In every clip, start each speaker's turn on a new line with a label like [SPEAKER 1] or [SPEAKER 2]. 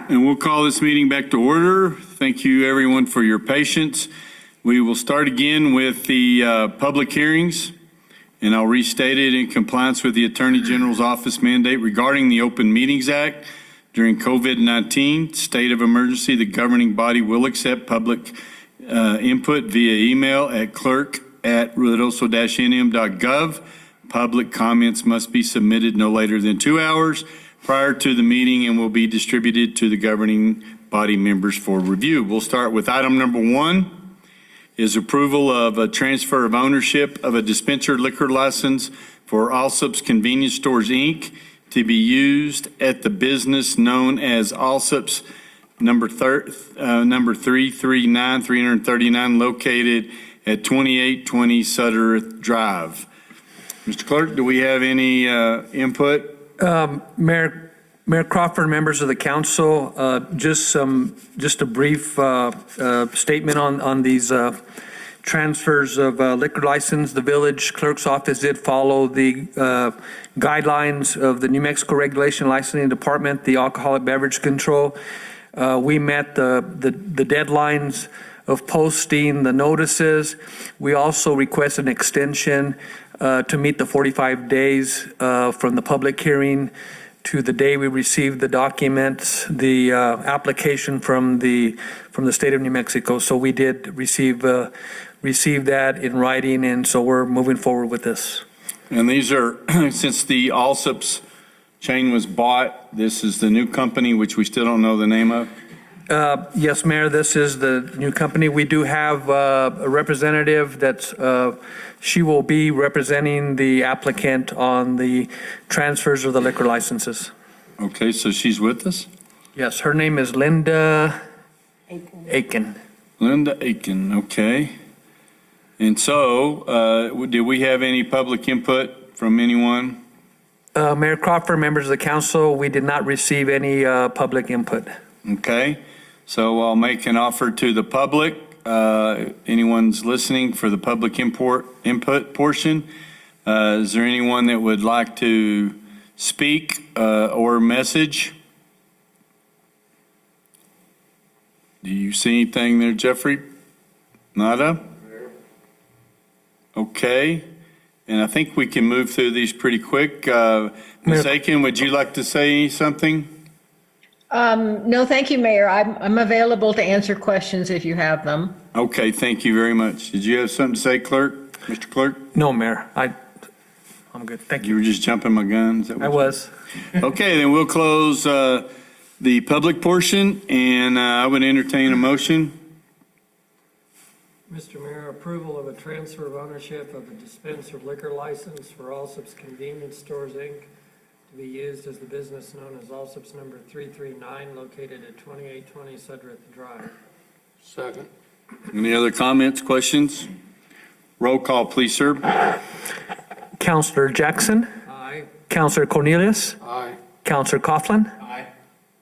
[SPEAKER 1] And we'll call this meeting back to order. Thank you, everyone, for your patience. We will start again with the public hearings, and I'll restate it in compliance with the Attorney General's office mandate regarding the Open Meetings Act. During COVID-19 state of emergency, the governing body will accept public input via email at clerk@ruidoso-nm.gov. Public comments must be submitted no later than 2 hours prior to the meeting and will be distributed to the governing body members for review. We'll start with item number 1 is approval of a transfer of ownership of a dispenser liquor license for Allsups Convenience Stores, Inc. to be used at the business known as Allsups number 339 located at 2820 Sudderth Drive. Mr. Clerk, do we have any input?
[SPEAKER 2] Mayor Crawford, members of the council, just a brief statement on these transfers of liquor license. The village clerk's office did follow the guidelines of the New Mexico Regulation Licensing Department, the alcoholic beverage control. We met the deadlines of posting the notices. We also request an extension to meet the 45 days from the public hearing to the day we received the documents, the application from the state of New Mexico. So we did receive that in writing, and so we're moving forward with this.
[SPEAKER 1] And these are, since the Allsups chain was bought, this is the new company, which we still don't know the name of?
[SPEAKER 2] Yes, Mayor, this is the new company. We do have a representative that's, she will be representing the applicant on the transfers of the liquor licenses.
[SPEAKER 1] Okay, so she's with us?
[SPEAKER 2] Yes, her name is Linda Aiken.
[SPEAKER 1] Linda Aiken, okay. And so, did we have any public input from anyone?
[SPEAKER 2] Mayor Crawford, members of the council, we did not receive any public input.
[SPEAKER 1] Okay, so I'll make an offer to the public. Anyone's listening for the public input portion. Is there anyone that would like to speak or message? Do you see anything there, Jeffrey? Nada? Okay, and I think we can move through these pretty quick. Ms. Aiken, would you like to say something?
[SPEAKER 3] No, thank you, Mayor. I'm available to answer questions if you have them.
[SPEAKER 1] Okay, thank you very much. Did you have something to say, Clerk? Mr. Clerk?
[SPEAKER 2] No, Mayor, I'm good. Thank
[SPEAKER 1] You
[SPEAKER 2] you.
[SPEAKER 1] were just jumping my gun? Is that what
[SPEAKER 2] I was.
[SPEAKER 1] Okay, then we'll close the public portion, and I would entertain a motion.
[SPEAKER 4] Mr. Mayor, approval of a transfer of ownership of a dispenser liquor license for Allsups Convenience Stores, Inc. to be used as the business known as Allsups number 339 located at 2820 Sudderth Drive.
[SPEAKER 5] Second.
[SPEAKER 1] Any other comments, questions? Roll call, please, sir.
[SPEAKER 2] Councilor Jackson,
[SPEAKER 4] Aye.
[SPEAKER 2] Councilor Cornelius,
[SPEAKER 5] Aye.
[SPEAKER 2] Councilor Coughlin,
[SPEAKER 5] Aye.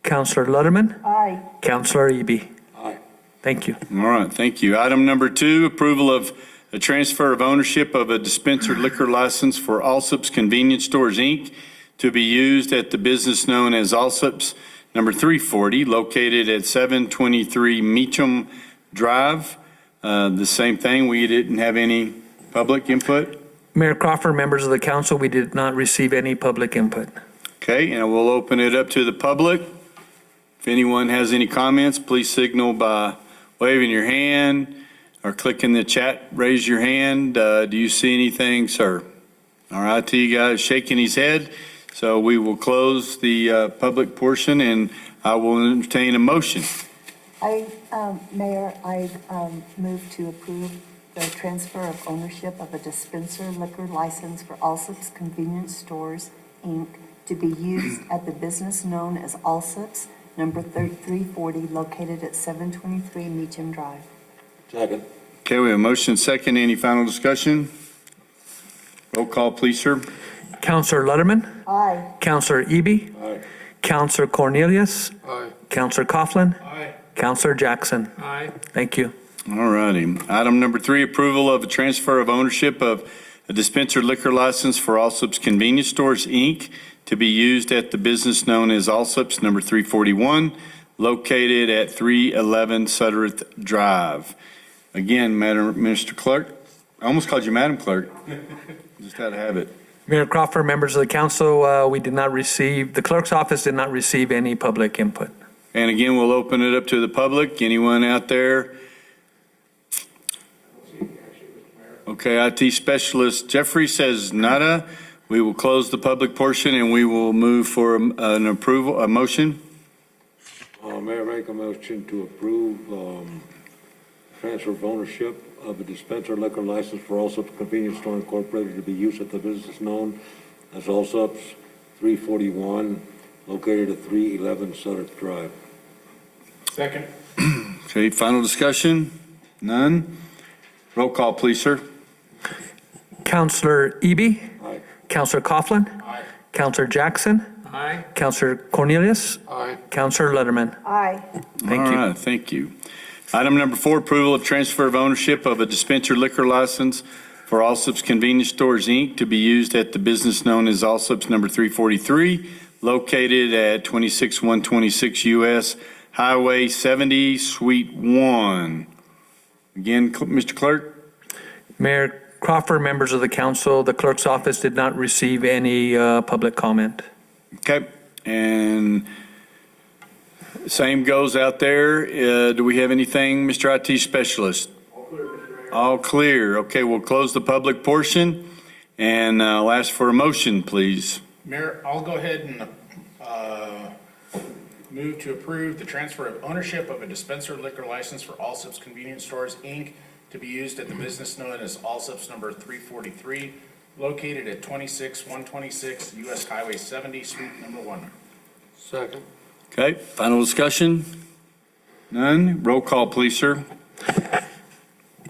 [SPEAKER 2] Councilor Lutterman,
[SPEAKER 3] Aye.
[SPEAKER 2] Councilor Eby.
[SPEAKER 5] Aye.
[SPEAKER 2] Thank you.
[SPEAKER 1] All right, thank you. Item number 2, approval of a transfer of ownership of a dispenser liquor license for Allsups Convenience Stores, Inc. to be used at the business known as Allsups number 340 located at 723 Meacham Drive. The same thing, we didn't have any public input.
[SPEAKER 2] Mayor Crawford, members of the council, we did not receive any public input.
[SPEAKER 1] Okay, and we'll open it up to the public. If anyone has any comments, please signal by waving your hand or clicking the chat, raise your hand. Do you see anything, sir? Our IT guy is shaking his head. So we will close the public portion, and I will entertain a motion.
[SPEAKER 6] Mayor, I move to approve the transfer of ownership of a dispenser liquor license for Allsups Convenience Stores, Inc. to be used at the business known as Allsups, number 340, located at 723 Meacham Drive.
[SPEAKER 5] Second.
[SPEAKER 1] Okay, we have a motion second. Any final discussion? Roll call, please, sir.
[SPEAKER 2] Counselor Letterman.
[SPEAKER 6] Aye.
[SPEAKER 2] Counselor Eby.
[SPEAKER 5] Aye.
[SPEAKER 2] Counselor Cornelius.
[SPEAKER 5] Aye.
[SPEAKER 2] Counselor Coughlin.
[SPEAKER 5] Aye.
[SPEAKER 2] Counselor Jackson.
[SPEAKER 4] Aye.
[SPEAKER 2] Thank you.
[SPEAKER 1] All righty. Item number 3, approval of a transfer of ownership of a dispenser liquor license for Allsups Convenience Stores, Inc., to be used at the business known as Allsups number 341, located at 311 Sudderth Drive. Again, Mr. Clerk, I almost called you Madam Clerk. Just had to have it.
[SPEAKER 2] Mayor Crawford, members of the council, we did not receive, the clerk's office did not receive any public input.
[SPEAKER 1] And again, we'll open it up to the public. Anyone out there? Okay, IT specialist Jeffrey says nada. We will close the public portion and we will move for an approval, a motion.
[SPEAKER 5] Mayor, make a motion to approve transfer of ownership of a dispenser liquor license for Allsups Convenience Store Incorporated to be used at the business known as Allsups 341, located at 311 Sudderth Drive.
[SPEAKER 7] Second.
[SPEAKER 1] Okay, final discussion? None? Roll call, please, sir.
[SPEAKER 2] Counselor Eby.
[SPEAKER 5] Aye.
[SPEAKER 2] Counselor Coughlin.
[SPEAKER 7] Aye.
[SPEAKER 2] Counselor Jackson.
[SPEAKER 4] Aye.
[SPEAKER 2] Counselor Cornelius.
[SPEAKER 5] Aye.
[SPEAKER 2] Counselor Letterman.
[SPEAKER 6] Aye.
[SPEAKER 2] Thank you.
[SPEAKER 1] All right, thank you. Item number 4, approval of transfer of ownership of a dispenser liquor license for Allsups Convenience Stores, Inc., to be used at the business known as Allsups number 343, located at 26126 U.S. Highway 70, Suite 1. Again, Mr. Clerk?
[SPEAKER 2] Mayor Crawford, members of the council, the clerk's office did not receive any public comment.
[SPEAKER 1] Okay, and same goes out there. Do we have anything, Mr. IT Specialist?
[SPEAKER 7] All clear, Mr. Mayor.
[SPEAKER 1] All clear. Okay, we'll close the public portion, and I'll ask for a motion, please.
[SPEAKER 7] Mayor, I'll go ahead and move to approve the transfer of ownership of a dispenser liquor license for Allsups Convenience Stores, Inc., to be used at the business known as Allsups number 343, located at 26126 U.S. Highway 70, Suite number 1.
[SPEAKER 5] Second.
[SPEAKER 1] Okay, final discussion? None? Roll call, please, sir.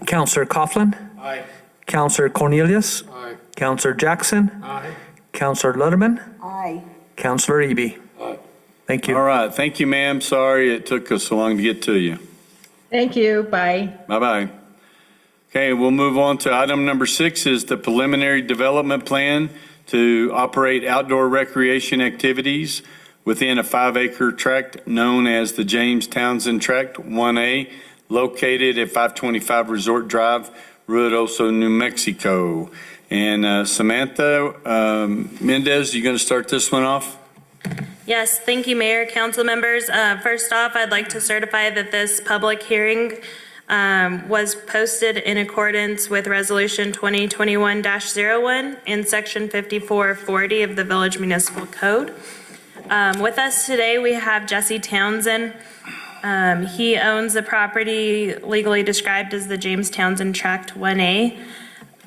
[SPEAKER 2] Counselor Coughlin.
[SPEAKER 7] Aye.
[SPEAKER 2] Counselor Cornelius.
[SPEAKER 5] Aye.
[SPEAKER 2] Counselor Jackson.
[SPEAKER 4] Aye.
[SPEAKER 2] Counselor Letterman.
[SPEAKER 6] Aye.
[SPEAKER 2] Counselor Eby.
[SPEAKER 5] Aye.
[SPEAKER 2] Thank
[SPEAKER 1] All
[SPEAKER 2] you.
[SPEAKER 1] right, thank you, ma'am. Sorry it took us so long to get to you.
[SPEAKER 3] Thank you. Bye.
[SPEAKER 1] Bye-bye. Okay, we'll move on to item number 6 is the preliminary development plan to operate outdoor recreation activities within a 5-acre tract known as the James Townsend Tract 1A, located at 525 Resort Drive, Ruidoso, New Mexico. And Samantha Mendez, you going to start this one off?
[SPEAKER 8] Yes, thank you, Mayor, council members. First off, I'd like to certify that this public hearing was posted in accordance with Resolution 2021-01 and Section 5440 of the Village Municipal Code. With us today, we have Jesse Townsend. He owns the property legally described as the James Townsend Tract 1A.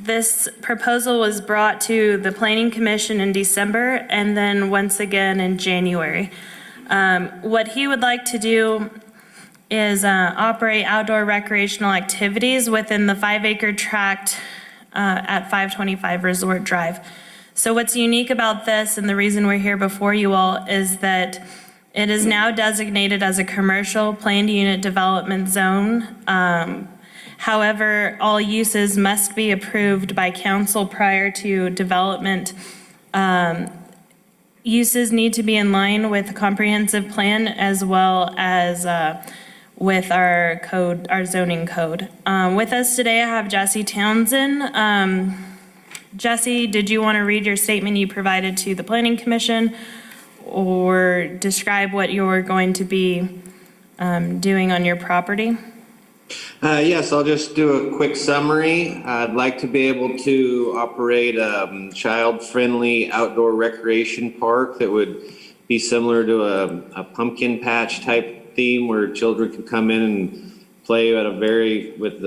[SPEAKER 8] This proposal was brought to the Planning Commission in December and then once again in January. What he would like to do is operate outdoor recreational activities within the 5-acre tract at 525 Resort Drive. So what's unique about this, and the reason we're here before you all, is that it is now designated as a commercial planned unit development zone. However, all uses must be approved by council prior to development. Uses need to be in line with the comprehensive plan as well as with our code, our zoning code. With us today, I have Jesse Townsend. Jesse, did you want to read your statement you provided to the Planning Commission or describe what you're going to be doing on your property?
[SPEAKER 9] Yes, I'll just do a quick summary. I'd like to be able to operate a child-friendly outdoor recreation park that would be similar to a pumpkin patch type theme where children can come in and play at with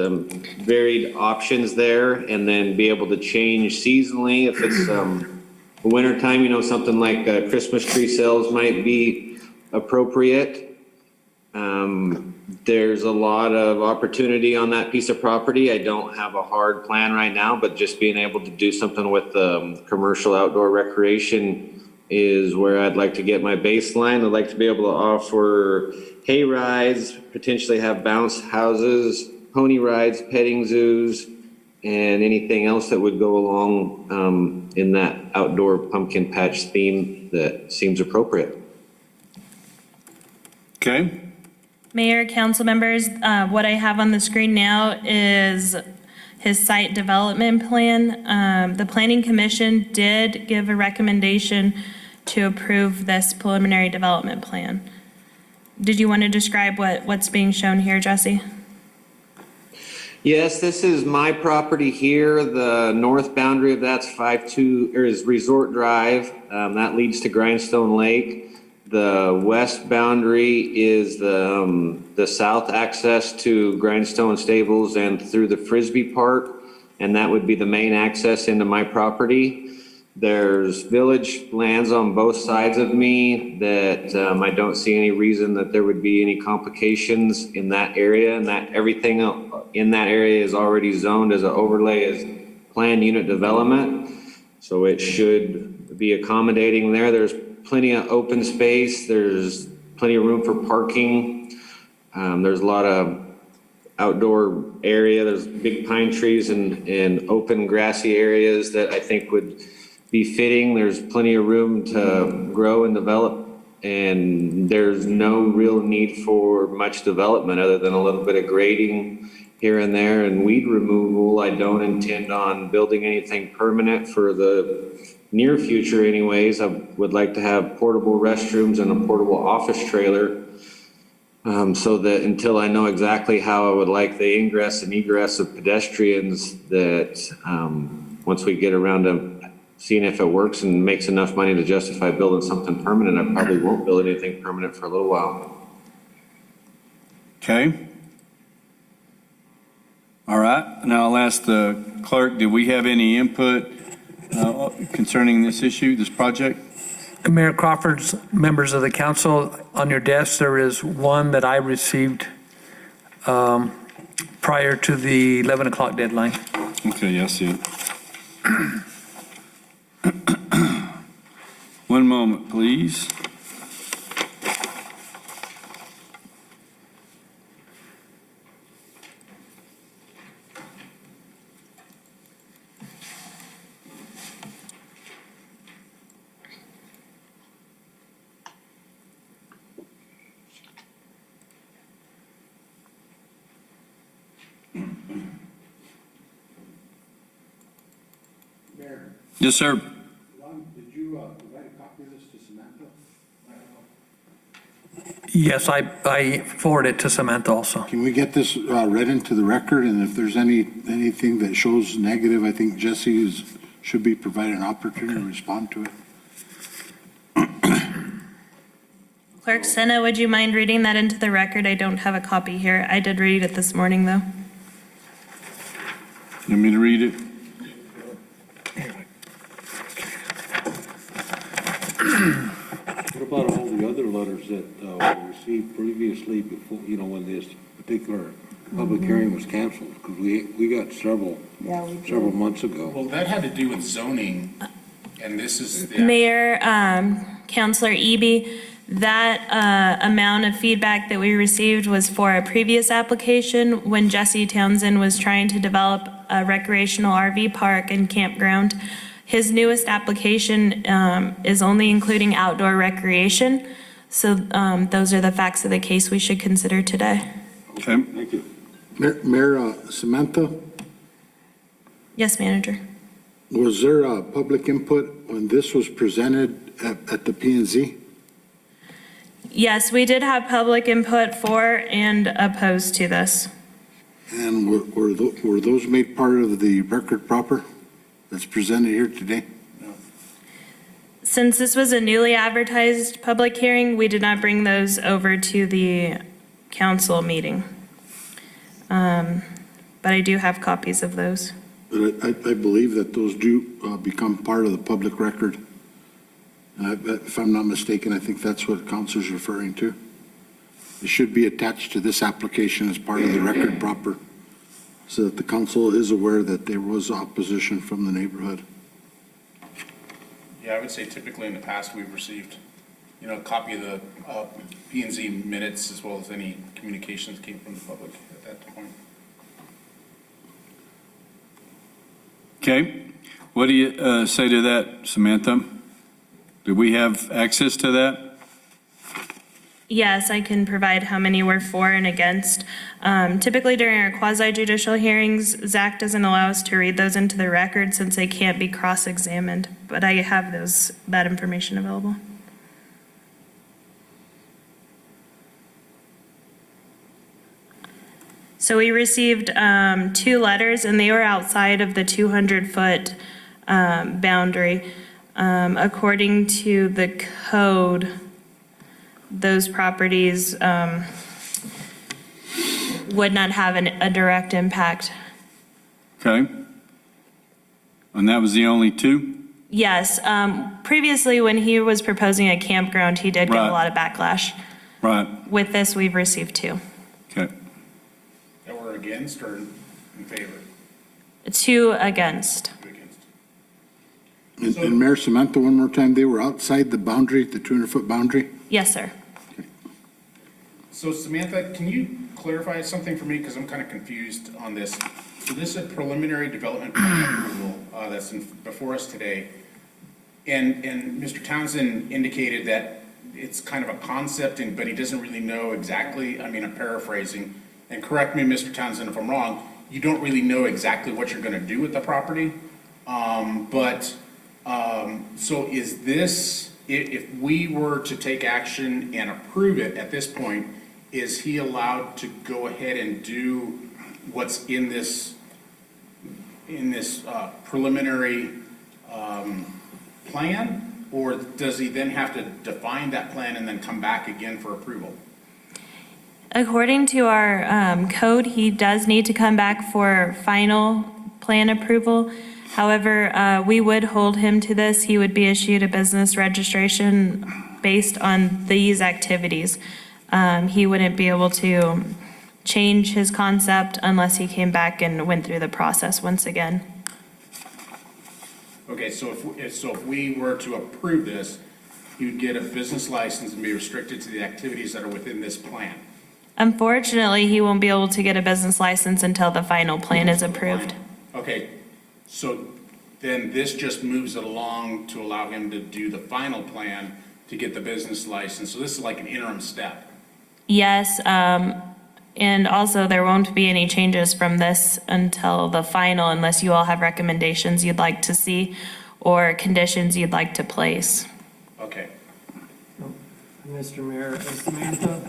[SPEAKER 9] varied options there, and then be able to change seasonally if it's winter time. Something like Christmas tree sales might be appropriate. There's a lot of opportunity on that piece of property. I don't have a hard plan right now, but just being able to do something with commercial outdoor recreation is where I'd like to get my baseline. I'd like to be able to offer hay rides, potentially have bounce houses, pony rides, petting zoos, and anything else that would go along in that outdoor pumpkin patch theme that seems appropriate.
[SPEAKER 1] Okay,
[SPEAKER 8] Mayor, council members, what I have on the screen now is his site development plan. The Planning Commission did give a recommendation to approve this preliminary development plan. Did you want to describe what's being shown here, Jesse?
[SPEAKER 9] Yes, this is my property here. The north boundary of that's is Resort Drive. That leads to Grindstone Lake. The west boundary is the south access to Grindstone Stables and through the Frisbee Park, and that would be the main access into my property. There's village lands on both sides of me that I don't see any reason that there would be any complications in that area, and that everything in that area is already zoned as an overlay as planned unit development. So it should be accommodating there. There's plenty of open space. There's plenty of room for parking. There's a lot of outdoor area. There's big pine trees and open grassy areas that I think would be fitting. There's plenty of room to grow and develop, and there's no real need for much development other than a little bit of grading here and there and weed removal. I don't intend on building anything permanent for the near future anyways. I would like to have portable restrooms and a portable office trailer, so that until I know exactly how I would like the ingress and egress of pedestrians, that once we get around to seeing if it works and makes enough money to justify building something permanent, I probably won't build anything permanent for a little while.
[SPEAKER 1] okay. All right, now I'll ask the clerk, did we have any input concerning this issue, this project?
[SPEAKER 2] Mayor Crawford, members of the council, on your desk, there is one that I received prior to the 11 o'clock deadline.
[SPEAKER 1] Okay, yes, yeah. One moment, please.
[SPEAKER 10] Mayor,
[SPEAKER 1] Yes, sir.
[SPEAKER 10] Ron, did you provide a copy of this to Samantha?
[SPEAKER 2] Yes, I forwarded it to Samantha also.
[SPEAKER 10] Can we get this read into the record? And if there's anything that shows negative, I think Jesse should be provided an opportunity to respond to it.
[SPEAKER 8] Clerk Senna, would you mind reading that into the record? I don't have a copy here. I did read it this morning, though.
[SPEAKER 1] You want me to read it?
[SPEAKER 5] What about all the other letters that were received previously before, when this particular public hearing was canceled? Because we got several months ago.
[SPEAKER 7] Well, that had to do with zoning, and this is the.
[SPEAKER 8] Mayor, Counselor Eby, that amount of feedback that we received was for a previous application when Jesse Townsend was trying to develop a recreational RV park and campground. His newest application is only including outdoor recreation. So those are the facts of the case we should consider today.
[SPEAKER 1] Okay.
[SPEAKER 5] Thank you.
[SPEAKER 10] Mayor, Samantha,
[SPEAKER 8] Yes, Manager.
[SPEAKER 10] was there public input when this was presented at the P&Z?
[SPEAKER 8] Yes, we did have public input for and opposed to this.
[SPEAKER 10] And were those made part of the record proper that's presented here today?
[SPEAKER 8] Since this was a newly advertised public hearing, we did not bring those over to the council meeting. But I do have copies of those.
[SPEAKER 10] But I believe that those do become part of the public record. If I'm not mistaken, I think that's what council's referring to. It should be attached to this application as part of the record proper, so that the council is aware that there was opposition from the neighborhood.
[SPEAKER 7] Yeah, I would say typically in the past, we've received, a copy of the P and Z minutes as well as any communications came from the public at that point.
[SPEAKER 1] Okay, what do you say to that, Samantha? Do we have access to that?
[SPEAKER 8] Yes, I can provide how many were for and against. Typically during our quasi judicial hearings, Zach doesn't allow us to read those into the record since they can't be cross-examined, but I have that information available. So we received 2 letters, and they were outside of the 200-foot boundary. According to the code, those properties would not have a direct impact.
[SPEAKER 1] Okay. And that was the only 2?
[SPEAKER 8] Yes, previously when he was proposing a campground, he did get
[SPEAKER 1] Right.
[SPEAKER 8] a lot of backlash.
[SPEAKER 1] Right,
[SPEAKER 8] With this, we've received 2.
[SPEAKER 1] okay.
[SPEAKER 7] That were against or in favor?
[SPEAKER 8] 2 against.
[SPEAKER 7] Two against.
[SPEAKER 10] And Mayor Samantha, one more time, they were outside the boundary, the 200-foot boundary?
[SPEAKER 8] Yes, sir.
[SPEAKER 7] So Samantha, can you clarify something for me, because I'm kind of confused on this? So this is a preliminary development plan approval that's before us today. And Mr. Townsend indicated that it's kind of a concept, but he doesn't really know exactly, I'm paraphrasing, and correct me, Mr. Townsend, if I'm wrong, you don't really know exactly what you're going to do with the property. So is this, if we were to take action and approve it at this point, is he allowed to go ahead and do what's in this preliminary plan? Or does he then have to define that plan and then come back again for approval?
[SPEAKER 8] According to our code, he does need to come back for final plan approval. However, we would hold him to this. He would be issued a business registration based on these activities. He wouldn't be able to change his concept unless he came back and went through the process once again.
[SPEAKER 7] Okay, so if we were to approve this, he would get a business license and be restricted to the activities that are within this plan.
[SPEAKER 8] Unfortunately, he won't be able to get a business license until the final plan is approved.
[SPEAKER 7] Okay, so then this just moves it along to allow him to do the final plan to get the business license. So this is like an interim step.
[SPEAKER 8] Yes, and also there won't be any changes from this until the final unless you all have recommendations you'd like to see or conditions you'd like to place.
[SPEAKER 7] Okay.
[SPEAKER 4] Mr. Mayor, Samantha,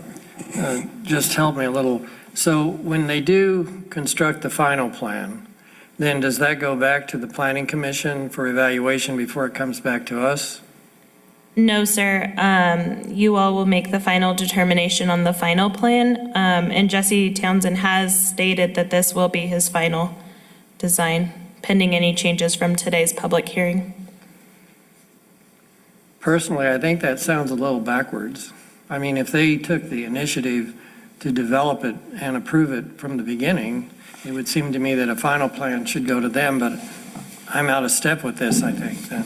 [SPEAKER 4] just help me a little. So when they do construct the final plan, then does that go back to the Planning Commission for evaluation before it comes back to us?
[SPEAKER 8] No, sir. You all will make the final determination on the final plan. And Jesse Townsend has stated that this will be his final design, pending any changes from today's public hearing.
[SPEAKER 4] Personally, I think that sounds a little backwards. If they took the initiative to develop it and approve it from the beginning, it would seem to me that a final plan should go to them, but I'm out of step with this, I think, then.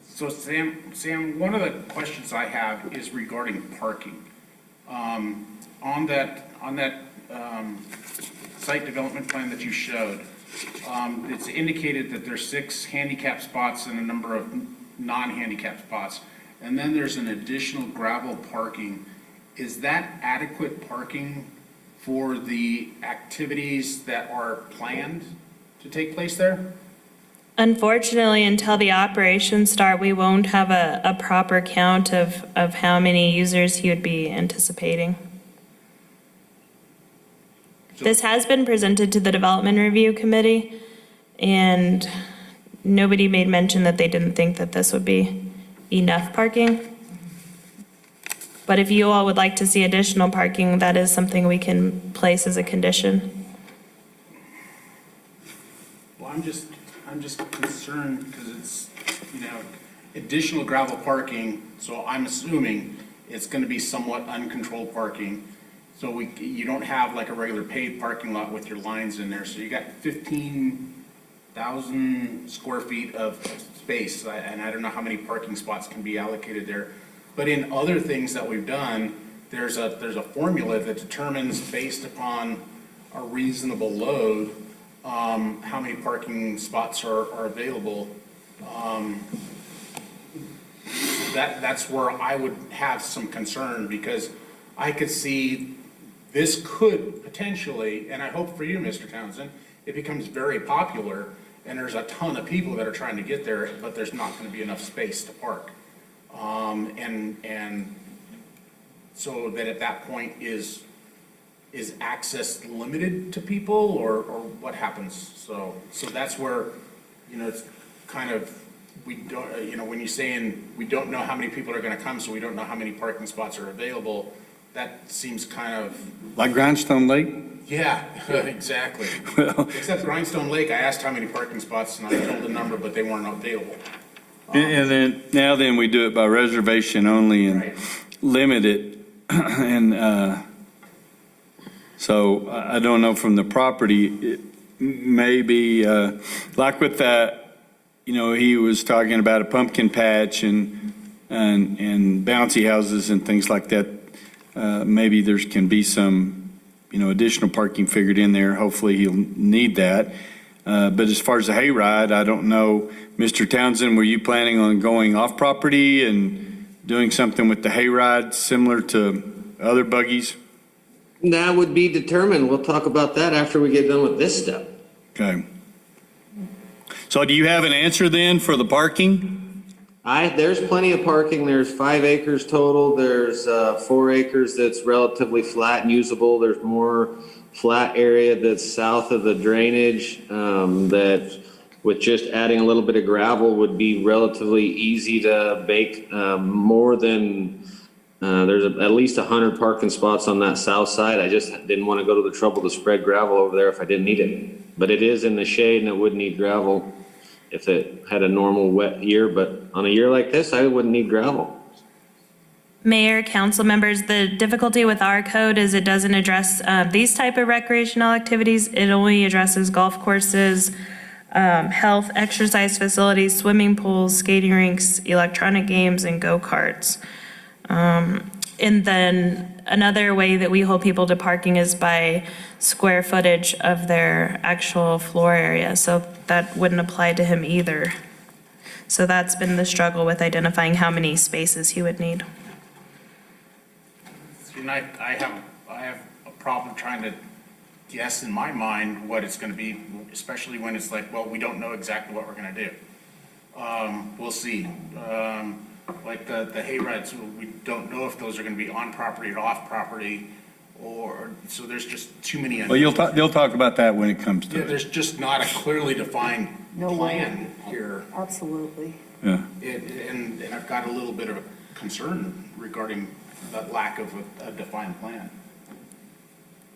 [SPEAKER 7] So Sam, one of the questions I have is regarding parking. On that site development plan that you showed, it's indicated that there's 6 handicap spots and a number of non-handicap spots. And then there's an additional gravel parking. Is that adequate parking for the activities that are planned to take place there?
[SPEAKER 8] Unfortunately, until the operations start, we won't have a proper count of how many users he would be anticipating. This has been presented to the Development Review Committee, and nobody made mention that they didn't think that this would be enough parking. But if you all would like to see additional parking, that is something we can place as a condition.
[SPEAKER 7] Well, I'm just concerned because it's, additional gravel parking, so I'm assuming it's gonna be somewhat uncontrolled parking. So you don't have like a regular paved parking lot with your lines in there, so you got 15,000 square feet of space, and I don't know how many parking spots can be allocated there. But in other things that we've done, there's a formula that determines based upon a reasonable load, how many parking spots are available. That's where I would have some concern, because I could see this could potentially, and I hope for you, Mr. Townsend, it becomes very popular and there's a ton of people that are trying to get there, but there's not gonna be enough space to park. And so that at that point is access limited to people, or what happens? So that's where, it's kind of, we don't, when you're saying we don't know how many people are gonna come, so we don't know how many parking spots are available, that seems kind of,
[SPEAKER 1] Like Grindstone Lake?
[SPEAKER 7] yeah, exactly.
[SPEAKER 1] Well,
[SPEAKER 7] Except Rhinestone Lake, I asked how many parking spots and I was told a number, but they weren't available.
[SPEAKER 1] and then we do it by reservation only and
[SPEAKER 7] Right.
[SPEAKER 1] limit it. And so I don't know from the property, it may be, like with that, he was talking about a pumpkin patch and bouncy houses and things like that. Maybe can be some, additional parking figured in there. Hopefully he'll need that. But as far as the hayride, I don't know. Mr. Townsend, were you planning on going off property and doing something with the hayride similar to other buggies?
[SPEAKER 9] That would be determined. We'll talk about that after we get done with this step.
[SPEAKER 1] Okay. So do you have an answer then for the parking?
[SPEAKER 9] There's plenty of parking. There's 5 acres total. There's 4 acres that's relatively flat and usable. There's more flat area that's south of the drainage, that with just adding a little bit of gravel would be relatively easy to bake. More than, there's at least 100 parking spots on that south side. I just didn't want to go to the trouble to spread gravel over there if I didn't need it. But it is in the shade and it would need gravel if it had a normal wet year, but on a year like this, I wouldn't need gravel.
[SPEAKER 8] Mayor, council members, the difficulty with our code is it doesn't address these type of recreational activities. It only addresses golf courses, health, exercise facilities, swimming pools, skating rinks, electronic games, and go-karts. And then another way that we hold people to parking is by square footage of their actual floor area. So that wouldn't apply to him either. So that's been the struggle with identifying how many spaces he would need.
[SPEAKER 7] And I have a problem trying to guess in my mind what it's gonna be, especially when it's like, well, we don't know exactly what we're gonna do. We'll see. Like the hayrides, we don't know if those are gonna be on property or off property, or, so there's just too many unknowns.
[SPEAKER 1] Well, you'll talk about that when it comes to
[SPEAKER 7] Yeah,
[SPEAKER 1] it.
[SPEAKER 7] there's just not a clearly defined
[SPEAKER 6] No way.
[SPEAKER 7] plan here.
[SPEAKER 6] Absolutely.
[SPEAKER 1] Yeah.
[SPEAKER 7] And I've got a little bit of a concern regarding that lack of a defined plan.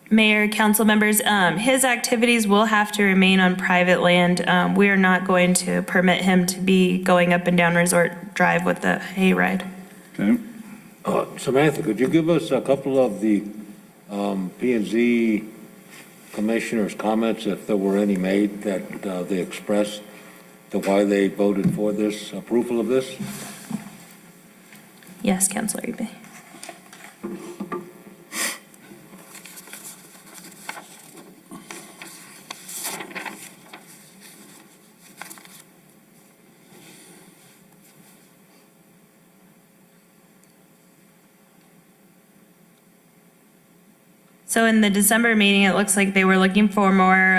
[SPEAKER 8] Mayor, council members, his activities will have to remain on private land. We are not going to permit him to be going up and down Resort Drive with the hayride.
[SPEAKER 1] Okay.
[SPEAKER 5] Samantha, could you give us a couple of the P&Z commissioners' comments, if there were any made, that they expressed to why they voted for this, approval of this?
[SPEAKER 8] Yes, Councilor Eby. So in the December meeting, it looks like they were looking for more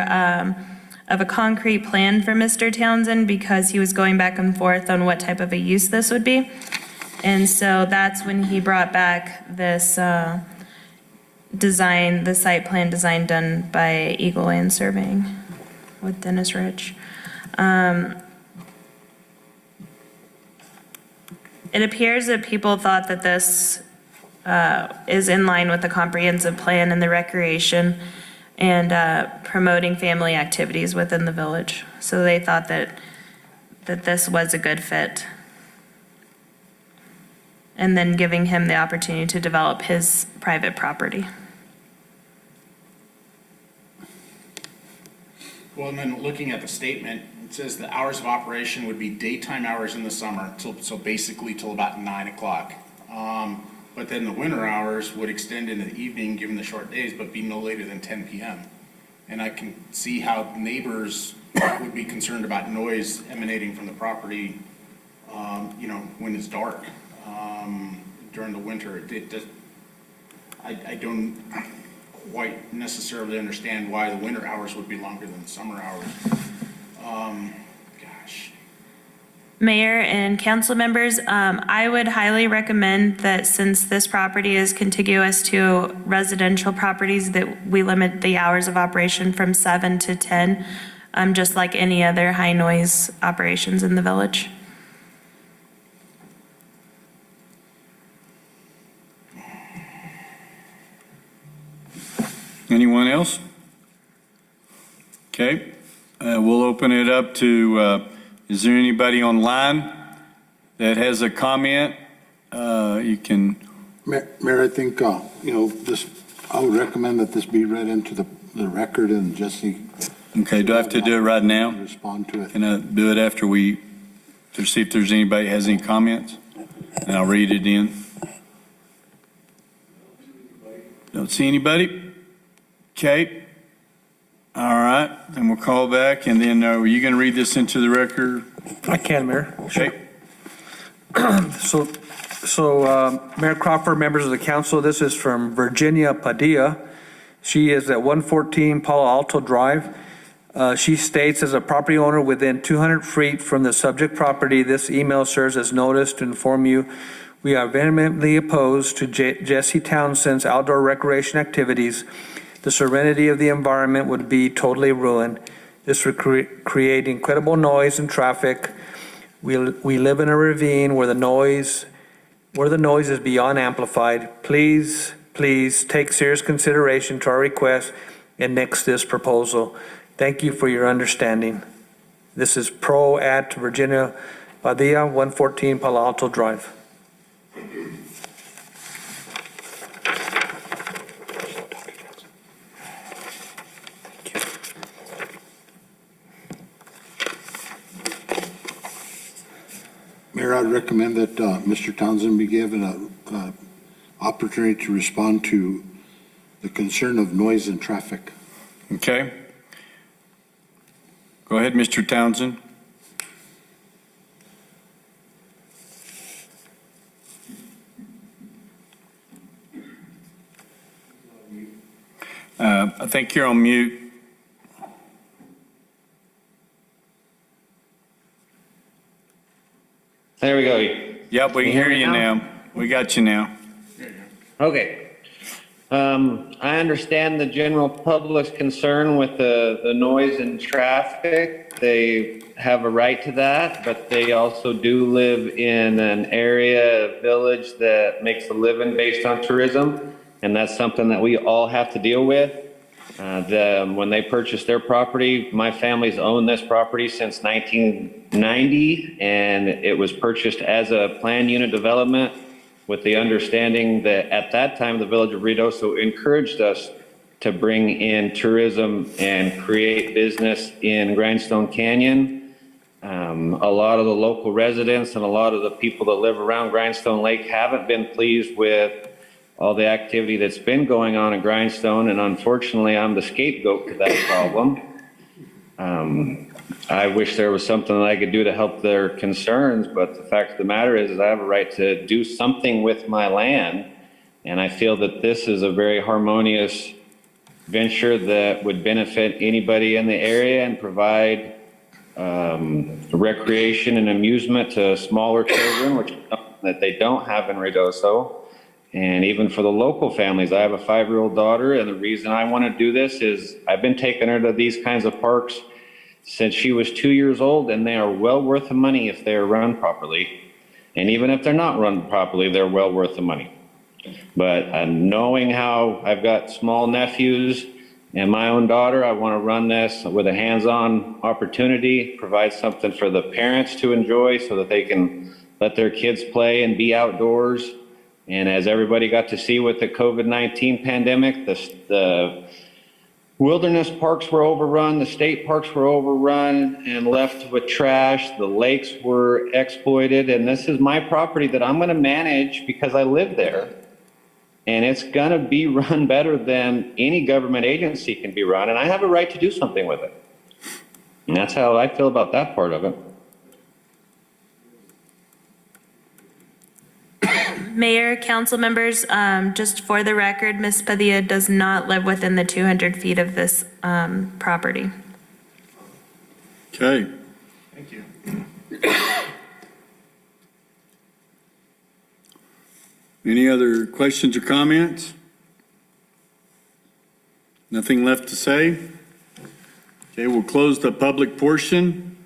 [SPEAKER 8] of a concrete plan for Mr. Townsend because he was going back and forth on what type of a use this would be. And so that's when he brought back this design, the site plan design done by Eagle Land Surveying with Dennis Rich. It appears that people thought that this is in line with the comprehensive plan and the recreation and promoting family activities within the village. So they thought that this was a good fit. and then giving him the opportunity to develop his private property.
[SPEAKER 7] Well, and then looking at the statement, it says the hours of operation would be daytime hours in the summer, so basically till about 9 o'clock. But then the winter hours would extend into the evening, given the short days, but be no later than 10 p.m. And I can see how neighbors would be concerned about noise emanating from the property, when it's dark, during the winter. It does, I don't quite necessarily understand why the winter hours would be longer than the summer hours. Gosh.
[SPEAKER 8] Mayor and council members, I would highly recommend that since this property is contiguous to residential properties, that we limit the hours of operation from 7 to 10, just like any other high noise operations in the village.
[SPEAKER 1] Anyone else? Okay, we'll open it up to, is there anybody online that has a comment? You can,
[SPEAKER 10] Mayor, I think, this, I would recommend that this be read into the record and Jesse
[SPEAKER 1] okay, do I have to do it right now?
[SPEAKER 10] respond to it.
[SPEAKER 1] Can I do it after to see if there's anybody that has any comments? And I'll read it in. Don't see anybody? Okay. All right, then we'll call back, and then are you going to read this into the record?
[SPEAKER 2] I can, Mayor.
[SPEAKER 1] Okay.
[SPEAKER 2] So Mayor Crawford, members of the council, this is from Virginia Padilla. She is at 114 Palo Alto Drive. She states, as a property owner within 200 feet from the subject property, this email serves as notice to inform you we are vehemently opposed to Jesse Townsend's outdoor recreation activities. The serenity of the environment would be totally ruined. This would create incredible noise and traffic. We live in a ravine where the noise is beyond amplified. Please take serious consideration to our request and nix this proposal. Thank you for your understanding. This is Pro at Virginia Padilla, 114 Palo Alto Drive.
[SPEAKER 10] Mayor, I'd recommend that Mr. Townsend be given an opportunity to respond to the concern of noise and traffic.
[SPEAKER 1] Okay. Go ahead, Mr. Townsend. I think you're on mute.
[SPEAKER 9] There we go.
[SPEAKER 1] Yep, we can hear you now. We got you now.
[SPEAKER 9] Okay. I understand the general public's concern with the noise and traffic. They have a right to that, but they also do live in an area, a village that makes a living based on tourism, and that's something that we all have to deal with. When they purchased their property, my family's owned this property since 1990, and it was purchased as a planned unit development with the understanding that at that time, the village of Ruidoso encouraged us to bring in tourism and create business in Grindstone Canyon. A lot of the local residents and a lot of the people that live around Grindstone Lake haven't been pleased with all the activity that's been going on in Grindstone, and unfortunately, I'm the scapegoat to that problem. I wish there was something that I could do to help their concerns, but the fact of the matter is I have a right to do something with my land, and I feel that this is a very harmonious venture that would benefit anybody in the area and provide recreation and amusement to smaller children, which that they don't have in Ruidoso. And even for the local families, I have a 5-year-old daughter, and the reason I want to do this is I've been taking her to these kinds of parks since she was 2 years old, and they are well worth the money if they are run properly. And even if they're not run properly, they're well worth the money. But knowing how I've got small nephews and my own daughter, I want to run this with a hands-on opportunity, provide something for the parents to enjoy so that they can let their kids play and be outdoors. And as everybody got to see with the COVID-19 pandemic, the wilderness parks were overrun, the state parks were overrun and left with trash. The lakes were exploited. And this is my property that I'm going to manage because I live there. And it's going to be run better than any government agency can be run. And I have a right to do something with it. And that's how I feel about that part of it.
[SPEAKER 8] Mayor, council members, just for the record, Ms. Padilla does not live within the 200 feet of this property.
[SPEAKER 1] Okay.
[SPEAKER 7] Thank you.
[SPEAKER 1] Any other questions or comments? Nothing left to say? Okay, we'll close the public portion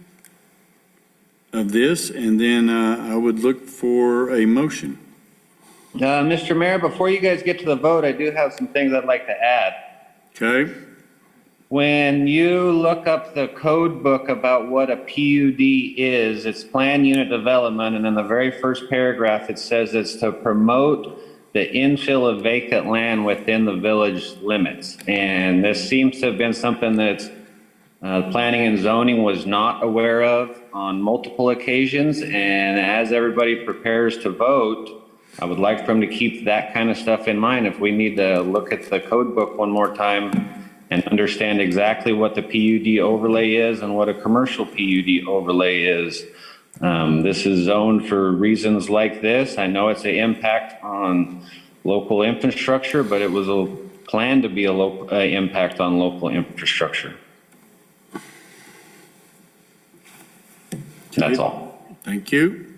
[SPEAKER 1] of this, and then I would look for a motion.
[SPEAKER 9] Mr. Mayor, before you guys get to the vote, I do have some things I'd like to add.
[SPEAKER 1] Okay?
[SPEAKER 9] When you look up the code book about what a PUD is, it's planned unit development, and in the very first paragraph, it says it's to promote the infill of vacant land within the village limits. And this seems to have been something that planning and zoning was not aware of on multiple occasions. And as everybody prepares to vote, I would like for them to keep that kind of stuff in mind if we need to look at the code book one more time and understand exactly what the PUD overlay is and what a commercial PUD overlay is. This is zoned for reasons like this. I know it's an impact on local infrastructure, but it was a planned to be a local impact on local infrastructure. That's all.
[SPEAKER 1] Thank you.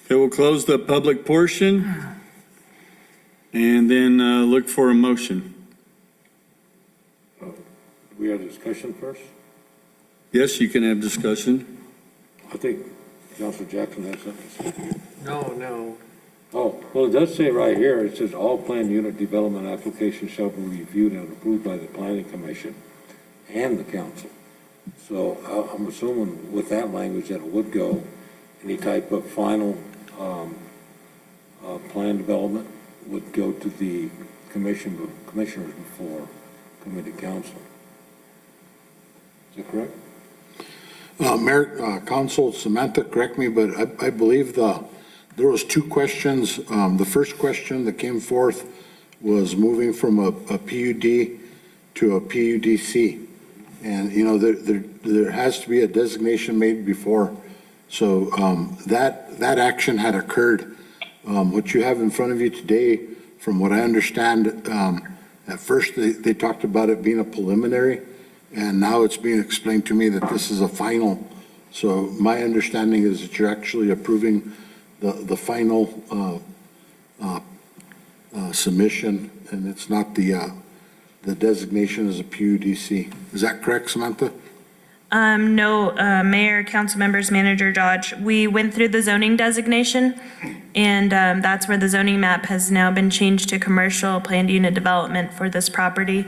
[SPEAKER 1] Okay, we'll close the public portion and then look for a motion.
[SPEAKER 5] We have discussion first?
[SPEAKER 1] Yes, you can have discussion.
[SPEAKER 5] I think Councilor Jackson has something to say.
[SPEAKER 4] No.
[SPEAKER 5] Oh, well, it does say right here, it says all planned unit development applications shall be reviewed and approved by the planning commission and the council. So I'm assuming with that language that it would go, any type of final plan development would go to the commissioners before coming to council. Is that correct?
[SPEAKER 10] Mayor, Council Samantha, correct me, but I believe there was two questions. The first question that came forth was moving from a PUD to a PUDC. And, you know, there has to be a designation made before. So that action had occurred. What you have in front of you today, from what I understand, at first they talked about it being a preliminary, and now it's being explained to me that this is a final. So my understanding is that you're actually approving the final submission, and it's not the designation as a PUDC. Is that correct, Samantha?
[SPEAKER 8] No, Mayor, council members, Manager Dodge, we went through the zoning designation, and that's where the zoning map has now been changed to commercial planned unit development for this property.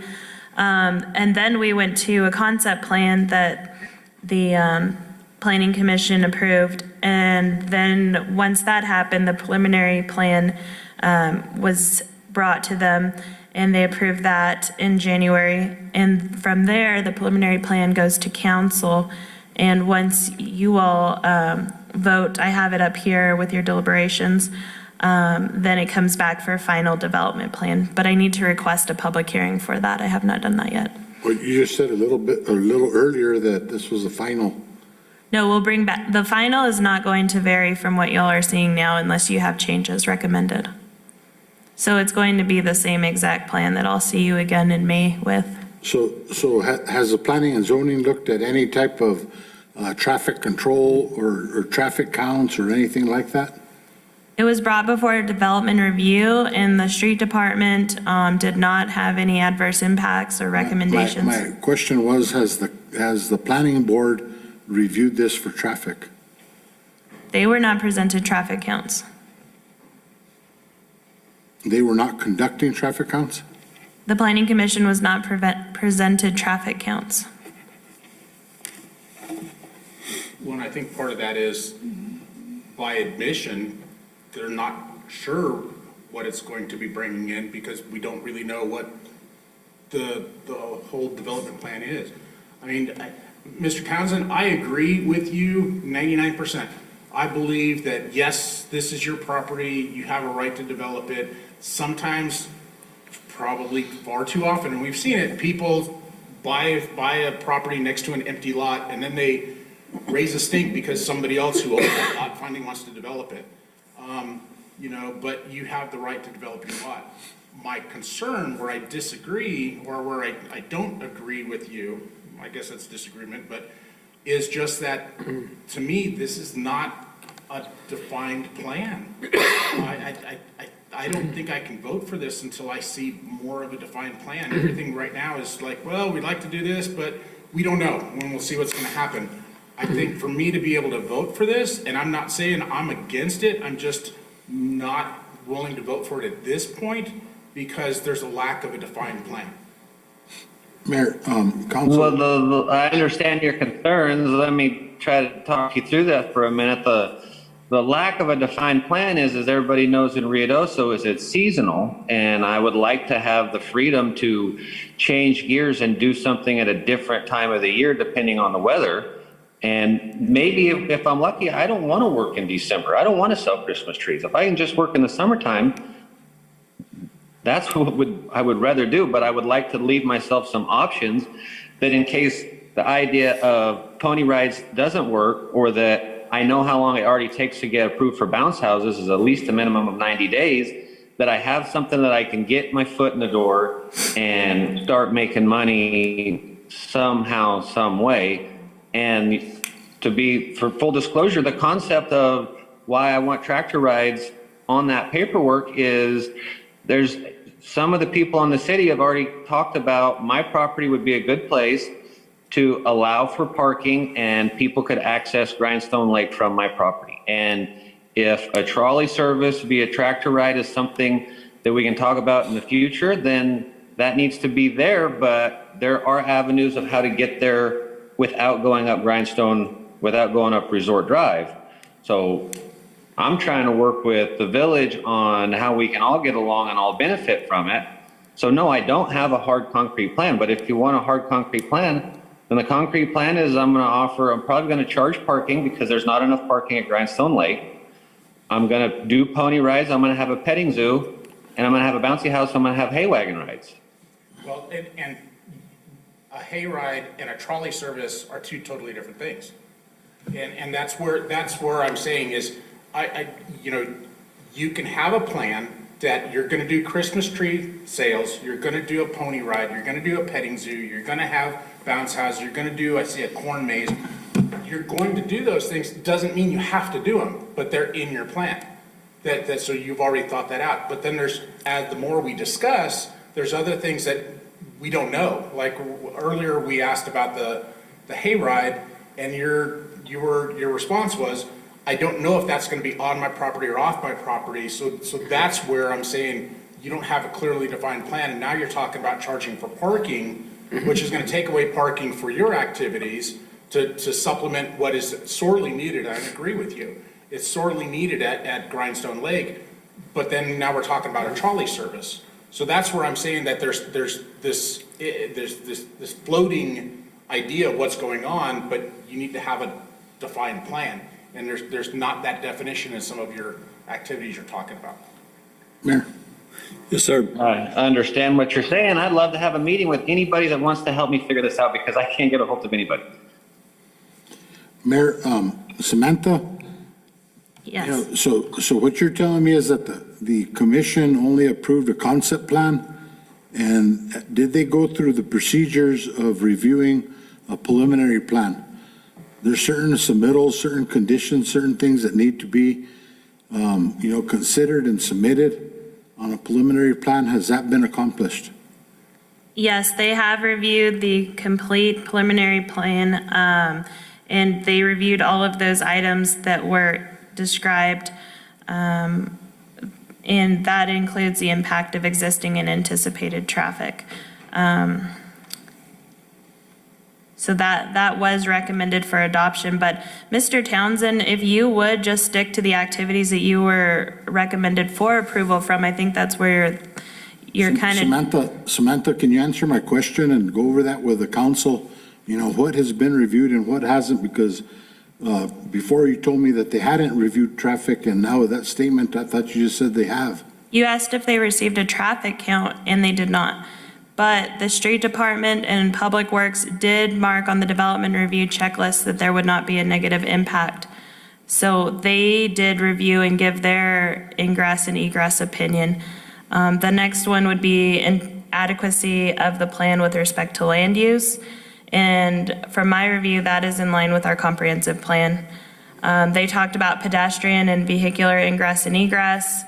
[SPEAKER 8] And then we went to a concept plan that the Planning Commission approved. And then once that happened, the preliminary plan was brought to them, and they approved that in January. And from there, the preliminary plan goes to council. And once you all vote, I have it up here with your deliberations, then it comes back for a final development plan. But I need to request a public hearing for that. I have not done that yet.
[SPEAKER 10] Well, you just said a little earlier that this was the final.
[SPEAKER 8] No, we'll bring back, the final is not going to vary from what y'all are seeing now unless you have changes recommended. So it's going to be the same exact plan that I'll see you again in May with.
[SPEAKER 10] So has the planning and zoning looked at any type of traffic control or traffic counts or anything like that?
[SPEAKER 8] It was brought before a development review, and the street department did not have any adverse impacts or recommendations.
[SPEAKER 10] My question was, has the planning board reviewed this for traffic?
[SPEAKER 8] They were not presented traffic counts.
[SPEAKER 10] They were not conducting traffic counts?
[SPEAKER 8] The Planning Commission was not presented traffic counts.
[SPEAKER 7] Well, and I think part of that is, by admission, they're not sure what it's going to be bringing in because we don't really know what the whole development plan is. I mean, Mr. Townsend, I agree with you 99%. I believe that, yes, this is your property, you have a right to develop it. Sometimes, probably far too often, and we've seen it, people buy a property next to an empty lot and then they raise a stink because somebody else who owns that lot finally wants to develop it. You know, but you have the right to develop your lot. My concern where I disagree, or where I don't agree with you, I guess that's disagreement, but is just that, to me, this is not a defined plan. I don't think I can vote for this until I see more of a defined plan. Everything right now is like, well, we'd like to do this, but we don't know when we'll see what's gonna happen. I think for me to be able to vote for this, and I'm not saying I'm against it, I'm just not willing to vote for it at this point because there's a lack of a defined plan.
[SPEAKER 10] Mayor, Council.
[SPEAKER 9] Well, I understand your concerns. Let me try to talk you through that for a minute. The lack of a defined plan is, as everybody knows in Ruidoso, is it's seasonal. And I would like to have the freedom to change gears and do something at a different time of the year, depending on the weather. And maybe if I'm lucky, I don't want to work in December. I don't want to sell Christmas trees. If I can just work in the summertime, that's what I would rather do. But I would like to leave myself some options that in case the idea of pony rides doesn't work, or that I know how long it already takes to get approved for bounce houses is at least a minimum of 90 days, that I have something that I can get my foot in the door and start making money somehow, some way. And to be, for full disclosure, the concept of why I want tractor rides on that paperwork is there's some of the people in the city have already talked about my property would be a good place to allow for parking and people could access Grindstone Lake from my property. And if a trolley service via tractor ride is something that we can talk about in the future, then that needs to be there, but there are avenues of how to get there without going up Grindstone, without going up Resort Drive. So I'm trying to work with the village on how we can all get along and all benefit from it. So no, I don't have a hard concrete plan, but if you want a hard concrete plan, then the concrete plan is I'm probably gonna charge parking because there's not enough parking at Grindstone Lake. I'm gonna do pony rides, I'm gonna have a petting zoo, and I'm gonna have a bouncy house, I'm gonna have hay wagon rides.
[SPEAKER 7] Well, and a hayride and a trolley service are two totally different things. And that's where I'm saying is, you know, you can have a plan that you're gonna do Christmas tree sales, you're gonna do a pony ride, you're gonna do a petting zoo, you're gonna have bounce houses, you're gonna do, I see a corn maze. You're going to do those things, doesn't mean you have to do them, but they're in your plan. So you've already thought that out. But then there's, as the more we discuss, there's other things that we don't know. Like earlier we asked about the hayride, and your response was, I don't know if that's gonna be on my property or off my property. So that's where I'm saying you don't have a clearly defined plan, and now you're talking about charging for parking, which is gonna take away parking for your activities to supplement what is sorely needed. I agree with you. It's sorely needed at Grindstone Lake, but then now we're talking about a trolley service. So that's where I'm saying that there's this floating idea of what's going on, but you need to have a defined plan. And there's not that definition in some of your activities you're talking about.
[SPEAKER 10] Mayor.
[SPEAKER 1] Yes, sir.
[SPEAKER 9] I understand what you're saying. I'd love to have a meeting with anybody that wants to help me figure this out because I can't get a hold of anybody.
[SPEAKER 10] Mayor, Samantha?
[SPEAKER 8] Yes.
[SPEAKER 10] You know, so what you're telling me is that the commission only approved a concept plan? And did they go through the procedures of reviewing a preliminary plan? There's certain submittals, certain conditions, certain things that need to be, considered and submitted on a preliminary plan. Has that been accomplished?
[SPEAKER 8] Yes, they have reviewed the complete preliminary plan, and they reviewed all of those items that were described, and that includes the impact of existing and anticipated traffic. So that was recommended for adoption. But Mr. Townsend, if you would just stick to the activities that you were recommended for approval from, I think that's where you're kind of.
[SPEAKER 10] Samantha, can you answer my question and go over that with the council? You know, what has been reviewed and what hasn't? Because before you told me that they hadn't reviewed traffic, and now with that statement, I thought you just said they have.
[SPEAKER 8] You asked if they received a traffic count, and they did not. But the street department and Public Works did mark on the development review checklist that there would not be a negative impact. So they did review and give their ingress and egress opinion. The next one would be inadequacy of the plan with respect to land use. And from my review, that is in line with our comprehensive plan. They talked about pedestrian and vehicular ingress and egress.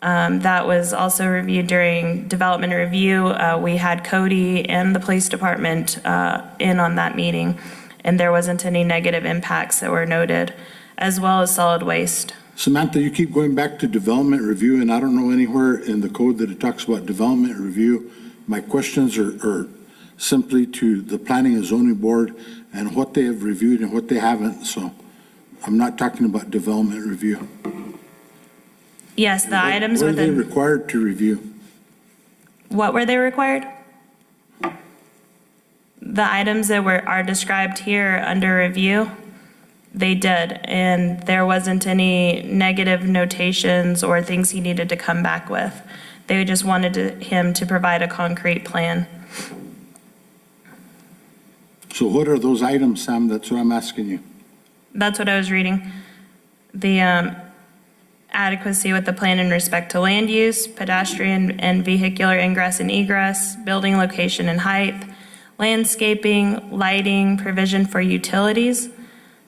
[SPEAKER 8] That was also reviewed during development review. We had Cody and the police department in on that meeting, and there wasn't any negative impacts that were noted, as well as solid waste.
[SPEAKER 10] Samantha, you keep going back to development review, and I don't know anywhere in the code that it talks about development review. My questions are simply to the Planning and Zoning Board and what they have reviewed and what they haven't. So I'm not talking about development review.
[SPEAKER 8] Yes, the items
[SPEAKER 10] What are they
[SPEAKER 8] within,
[SPEAKER 10] required to review?
[SPEAKER 8] what were they required? The items that are described here under review, they did, and there wasn't any negative notations or things he needed to come back with. They just wanted him to provide a concrete plan.
[SPEAKER 10] So what are those items, Sam? That's what I'm asking you.
[SPEAKER 8] That's what I was reading. The adequacy with the plan in respect to land use, pedestrian and vehicular ingress and egress, building location and height, landscaping, lighting, provision for utilities,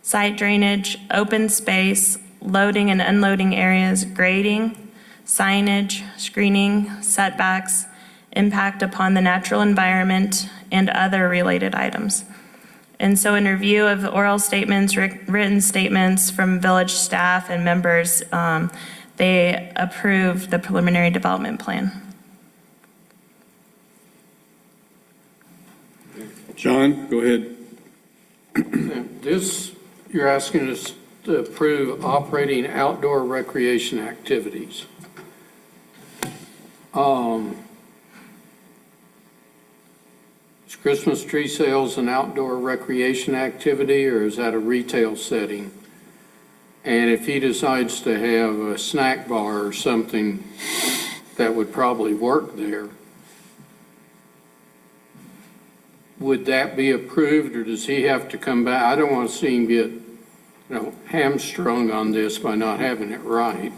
[SPEAKER 8] site drainage, open space, loading and unloading areas, grading, signage, screening, setbacks, impact upon the natural environment, and other related items. And so in review of the oral statements, written statements from village staff and members, they approved the preliminary development plan.
[SPEAKER 1] John, go ahead.
[SPEAKER 4] This, you're asking us to approve operating outdoor recreation activities. Is Christmas tree sales an outdoor recreation activity, or is that a retail setting? And if he decides to have a snack bar or something, that would probably work there, would that be approved, or does he have to come back? I don't want to see him get, hamstrung on this by not having it right.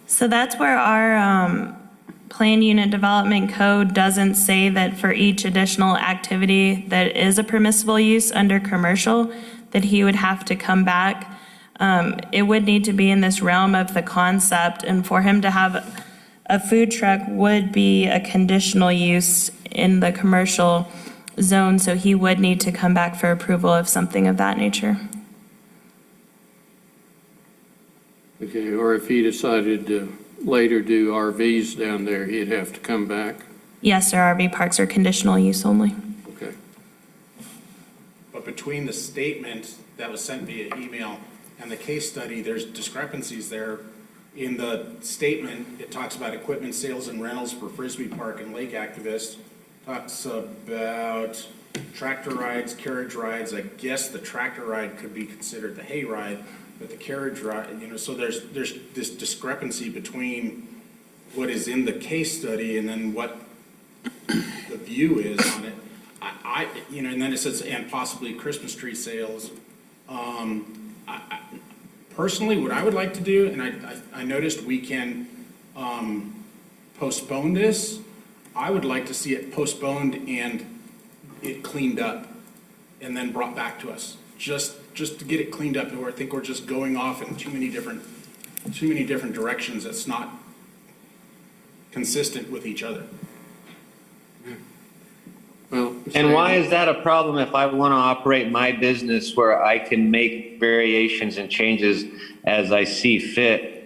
[SPEAKER 8] So that's where our plan unit development code doesn't say that for each additional activity that is a permissible use under commercial, that he would have to come back. It would need to be in this realm of the concept, and for him to have a food truck would be a conditional use in the commercial zone, so he would need to come back for approval of something of that nature.
[SPEAKER 4] Okay, or if he decided to later do RVs down there, he'd have to come back?
[SPEAKER 8] Yes, sir, RV parks are conditional use only.
[SPEAKER 4] Okay.
[SPEAKER 7] But between the statement that was sent via email and the case study, there's discrepancies there. In the statement, it talks about equipment sales and rentals for Frisbee Park and lake activists. Talks about tractor rides, carriage rides. I guess the tractor ride could be considered the hay ride, but the carriage ride, so there's this discrepancy between what is in the case study and then what the view is on it. And then it says, and possibly Christmas tree sales. Personally, what I would like to do, and I noticed we can postpone this. I would like to see it postponed and it cleaned up and then brought back to us. Just to get it cleaned up, where I think we're just going off in too many different directions that's not consistent with each other.
[SPEAKER 4] Well,
[SPEAKER 9] And why is that a problem if I want to operate my business where I can make variations and changes as I see fit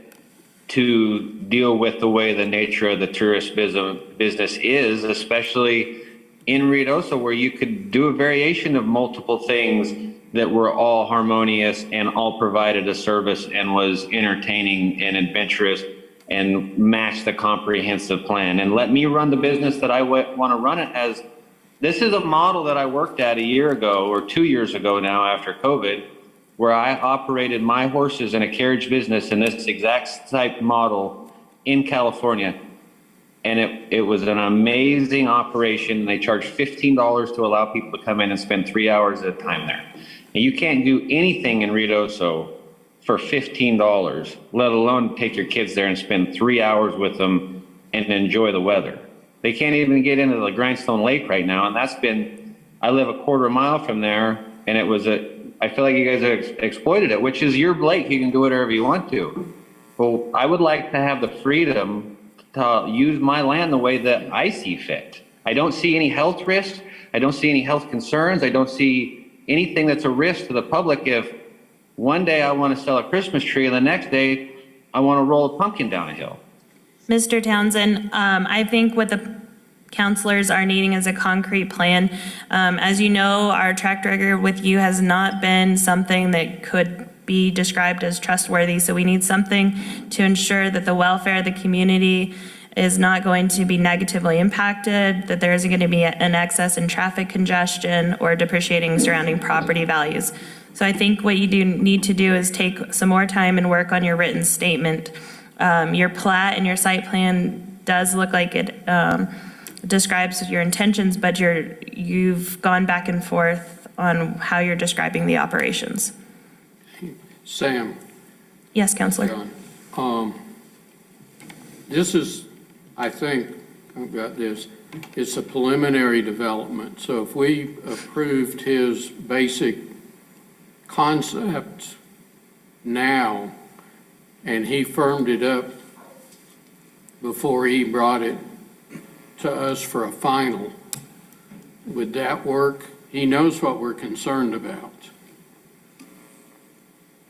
[SPEAKER 9] to deal with the way the nature of the tourist business is, especially in Ruidoso where you could do a variation of multiple things that were all harmonious and all provided a service and was entertaining and adventurous and matched the comprehensive plan. And let me run the business that I want to run it as. This is a model that I worked at a year ago or 2 years ago now after COVID, where I operated my horses in a carriage business in this exact type model in California. And it was an amazing operation. They charged $15 to allow people to come in and spend 3 hours at a time there. And you can't do anything in Ruidoso for $15, let alone take your kids there and spend 3 hours with them and enjoy the weather. They can't even get into the Grindstone Lake right now. And I live a quarter mile from there, and I feel like you guys have exploited it, which is your lake. You can do whatever you want to. Well, I would like to have the freedom to use my land the way that I see fit. I don't see any health risks. I don't see any health concerns. I don't see anything that's a risk to the public if one day I want to sell a Christmas tree and the next day I want to roll a pumpkin down a hill.
[SPEAKER 8] Mr. Townsend, I think what the counselors are needing is a concrete plan. As you know, our track record with you has not been something that could be described as trustworthy. So we need something to ensure that the welfare of the community is not going to be negatively impacted, that there isn't going to be an excess in traffic congestion or depreciating surrounding property values. So I think what you need to do is take some more time and work on your written statement. Your plat and your site plan does look like it describes your intentions, but you've gone back and forth on how you're describing the operations.
[SPEAKER 4] Sam.
[SPEAKER 8] Yes, Counselor.
[SPEAKER 4] John, this is, I think, I've got this, it's a preliminary development. So if we approved his basic concept now and he firmed it up before he brought it to us for a final, would that work? He knows what we're concerned about.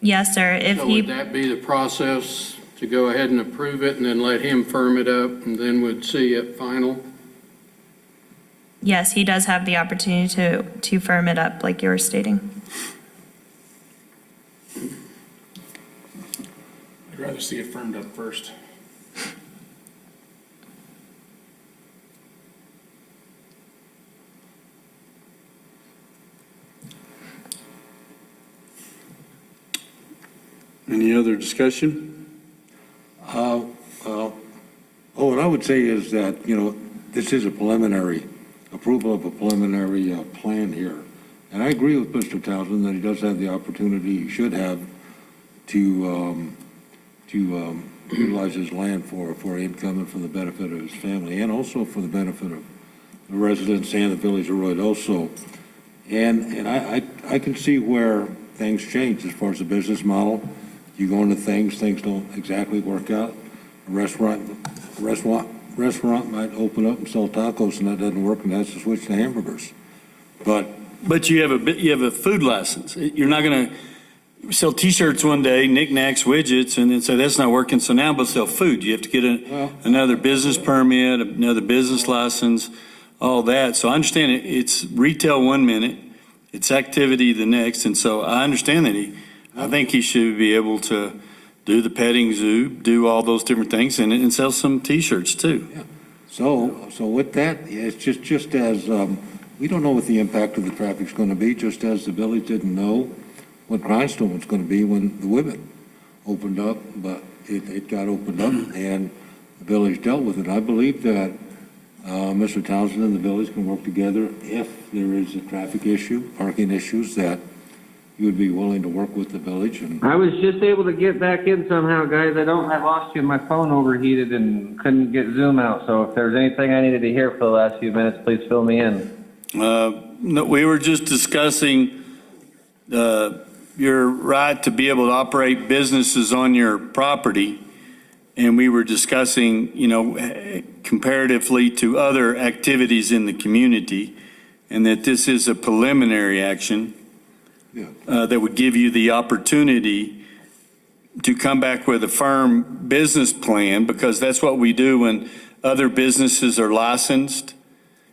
[SPEAKER 8] Yes, sir.
[SPEAKER 4] So would that be the process to go ahead and approve it and then let him firm it up and then we'd see it final?
[SPEAKER 8] Yes, he does have the opportunity to firm it up like you were stating.
[SPEAKER 7] I'd rather see it firmed up first.
[SPEAKER 1] Any other discussion?
[SPEAKER 5] What I would say is that, this is a preliminary, approval of a preliminary plan here. And I agree with Mr. Townsend that he does have the opportunity, he should have, to utilize his land for income and for the benefit of his family, and also for the benefit of the residents and the village of also. And I can see where things change as far as the business model. You go into things don't exactly work out. A restaurant might open up and sell tacos, and that doesn't work, and has to switch to hamburgers.
[SPEAKER 1] But you have a food license. You're not going to sell T-shirts one day, knickknacks, widgets, and then say that's not working. So now, but sell food. You have to get another business permit, another business license, all that. So I understand it. It's retail 1 minute, it's activity the next, and so I understand that I think he should be able to do the petting zoo, do all those different things, and sell some T-shirts too.
[SPEAKER 5] Yeah. So with that, it's just as, we don't know what the impact of the traffic's going to be, just as the village didn't know what Grindstone was going to be when the women opened up, but it got opened up and the village dealt with it. I believe that Mr. Townsend and the village can work together if there is a traffic issue, parking issues, that you would be willing to work with the village. And
[SPEAKER 9] I was just able to get back in somehow, guys. I lost you. My phone overheated and couldn't get Zoom out. So if there's anything I needed to hear for the last few minutes, please fill me in.
[SPEAKER 1] No, we were just discussing your right to be able to operate businesses on your property. And we were discussing, comparatively to other activities in the community, and that this is a preliminary action that would give you the opportunity to come back with a firm business plan, because that's what we do when other businesses are licensed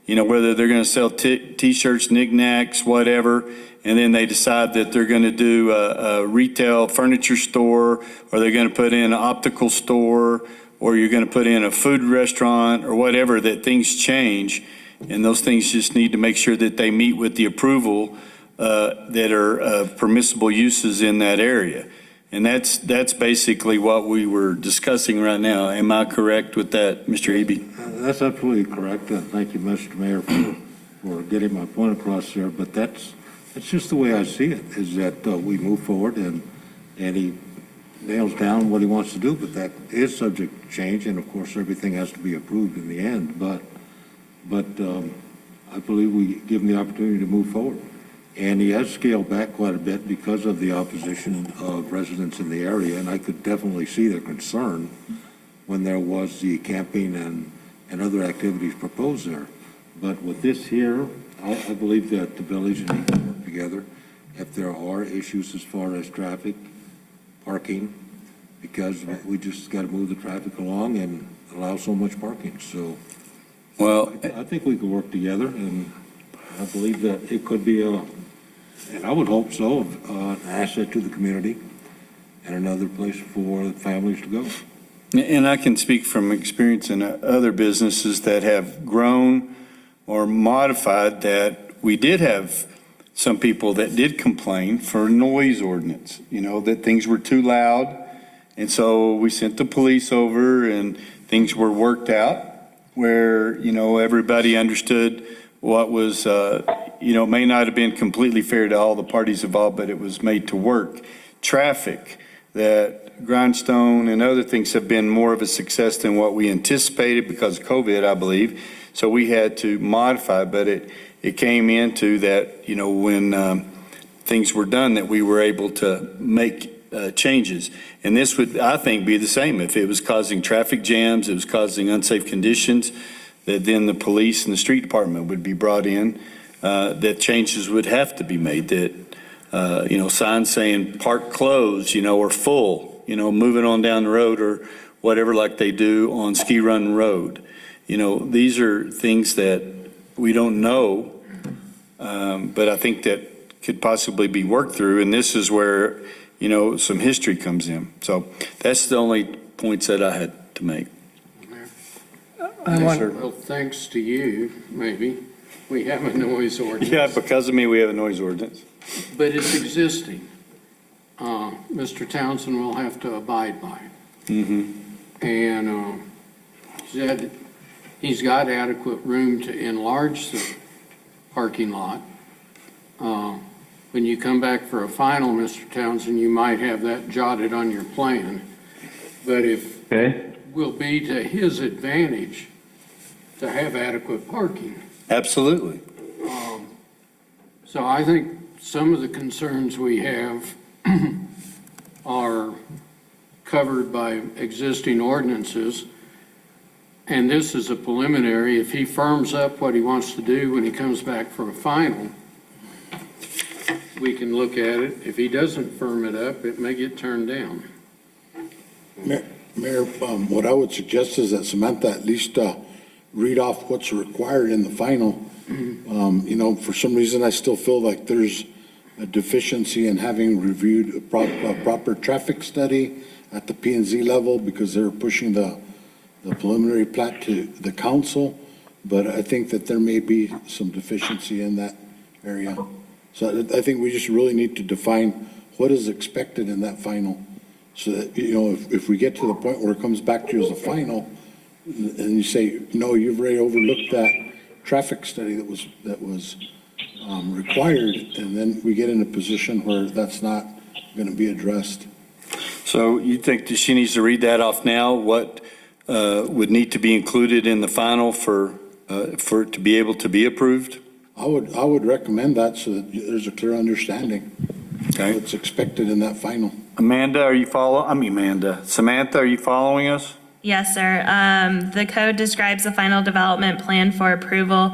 [SPEAKER 1] whether they're going to sell T-shirts, knickknacks, whatever, and then they decide that they're going to do a retail furniture store, or they're going to put in an optical store, or you're going to put in a food restaurant or whatever, that things change. And those things just need to make sure that they meet with the approval that are permissible uses in that area. And that's basically what we were discussing right now. Am I correct with that, Mr. Eby?
[SPEAKER 5] That's absolutely correct. Thank you, Mr. Mayor, for getting my point across there. But that's just the way I see it, is that we move forward and he nails down what he wants to do, but that is subject to change, and of course, everything has to be approved in the end. But I believe we give him the opportunity to move forward. And he has scaled back quite a bit because of the opposition of residents in the area, and I could definitely see their concern when there was the camping and other activities proposed there. But with this here, I believe that the village need to work together. If there are issues as far as traffic, parking, because we just got to move the traffic along and allow so much parking. So,
[SPEAKER 1] Well,
[SPEAKER 5] I think we can work together, and I believe that it could be and I would hope so, an asset to the community and another place for families to go.
[SPEAKER 1] and I can speak from experience in other businesses that have grown or modified, that we did have some people that did complain for noise ordinance, that things were too loud. And so we sent the police over and things were worked out where, everybody understood what was, may not have been completely fair to all the parties involved, but it was made to work. Traffic, that Grindstone and other things have been more of a success than what we anticipated because of COVID, I believe. So we had to modify, but it came into that, when things were done, that we were able to make changes. And this would, I think, be the same. If it was causing traffic jams, it was causing unsafe conditions, that then the police and the street department would be brought in, that changes would have to be made, that, signs saying park closed, or full, moving on down the road or whatever, like they do on Ski Run Road. These are things that we don't know, but I think that could possibly be worked through. And this is where, some history comes in. So that's the only points that I had to make.
[SPEAKER 11] Well, thanks to you, maybe, we have a noise ordinance.
[SPEAKER 1] Yeah, because of me, we have a noise ordinance.
[SPEAKER 11] But it's existing. Mr. Townsend will have to abide by it.
[SPEAKER 1] Mm-hmm.
[SPEAKER 11] And said he's got adequate room to enlarge the parking lot. When you come back for a final, Mr. Townsend, you might have that jotted on your plan. But if it will be to his advantage to have adequate parking.
[SPEAKER 1] Absolutely.
[SPEAKER 11] So I think some of the concerns we have are covered by existing ordinances. And this is a preliminary. If he firms up what he wants to do when he comes back for a final, we can look at it. If he doesn't firm it up, it may get turned down.
[SPEAKER 10] Mayor, what I would suggest is that Samantha at least read off what's required in the final. For some reason, I still feel like there's a deficiency in having reviewed a proper traffic study at the P&Z level, because they're pushing the preliminary plat to the council. But I think that there may be some deficiency in that area. So I think we just really need to define what is expected in that final, so that, if we get to the point where it comes back to you as a final, and you say, no, you've already overlooked that traffic study that was required, and then we get in a position where that's not going to be addressed.
[SPEAKER 1] So you think that she needs to read that off now? What would need to be included in the final for it to be able to be approved?
[SPEAKER 10] I would recommend that, so that there's a clear understanding
[SPEAKER 1] Okay.
[SPEAKER 10] of what's expected in that final.
[SPEAKER 1] Samantha, are you following us?
[SPEAKER 8] Yes, sir. The code describes a final development plan for approval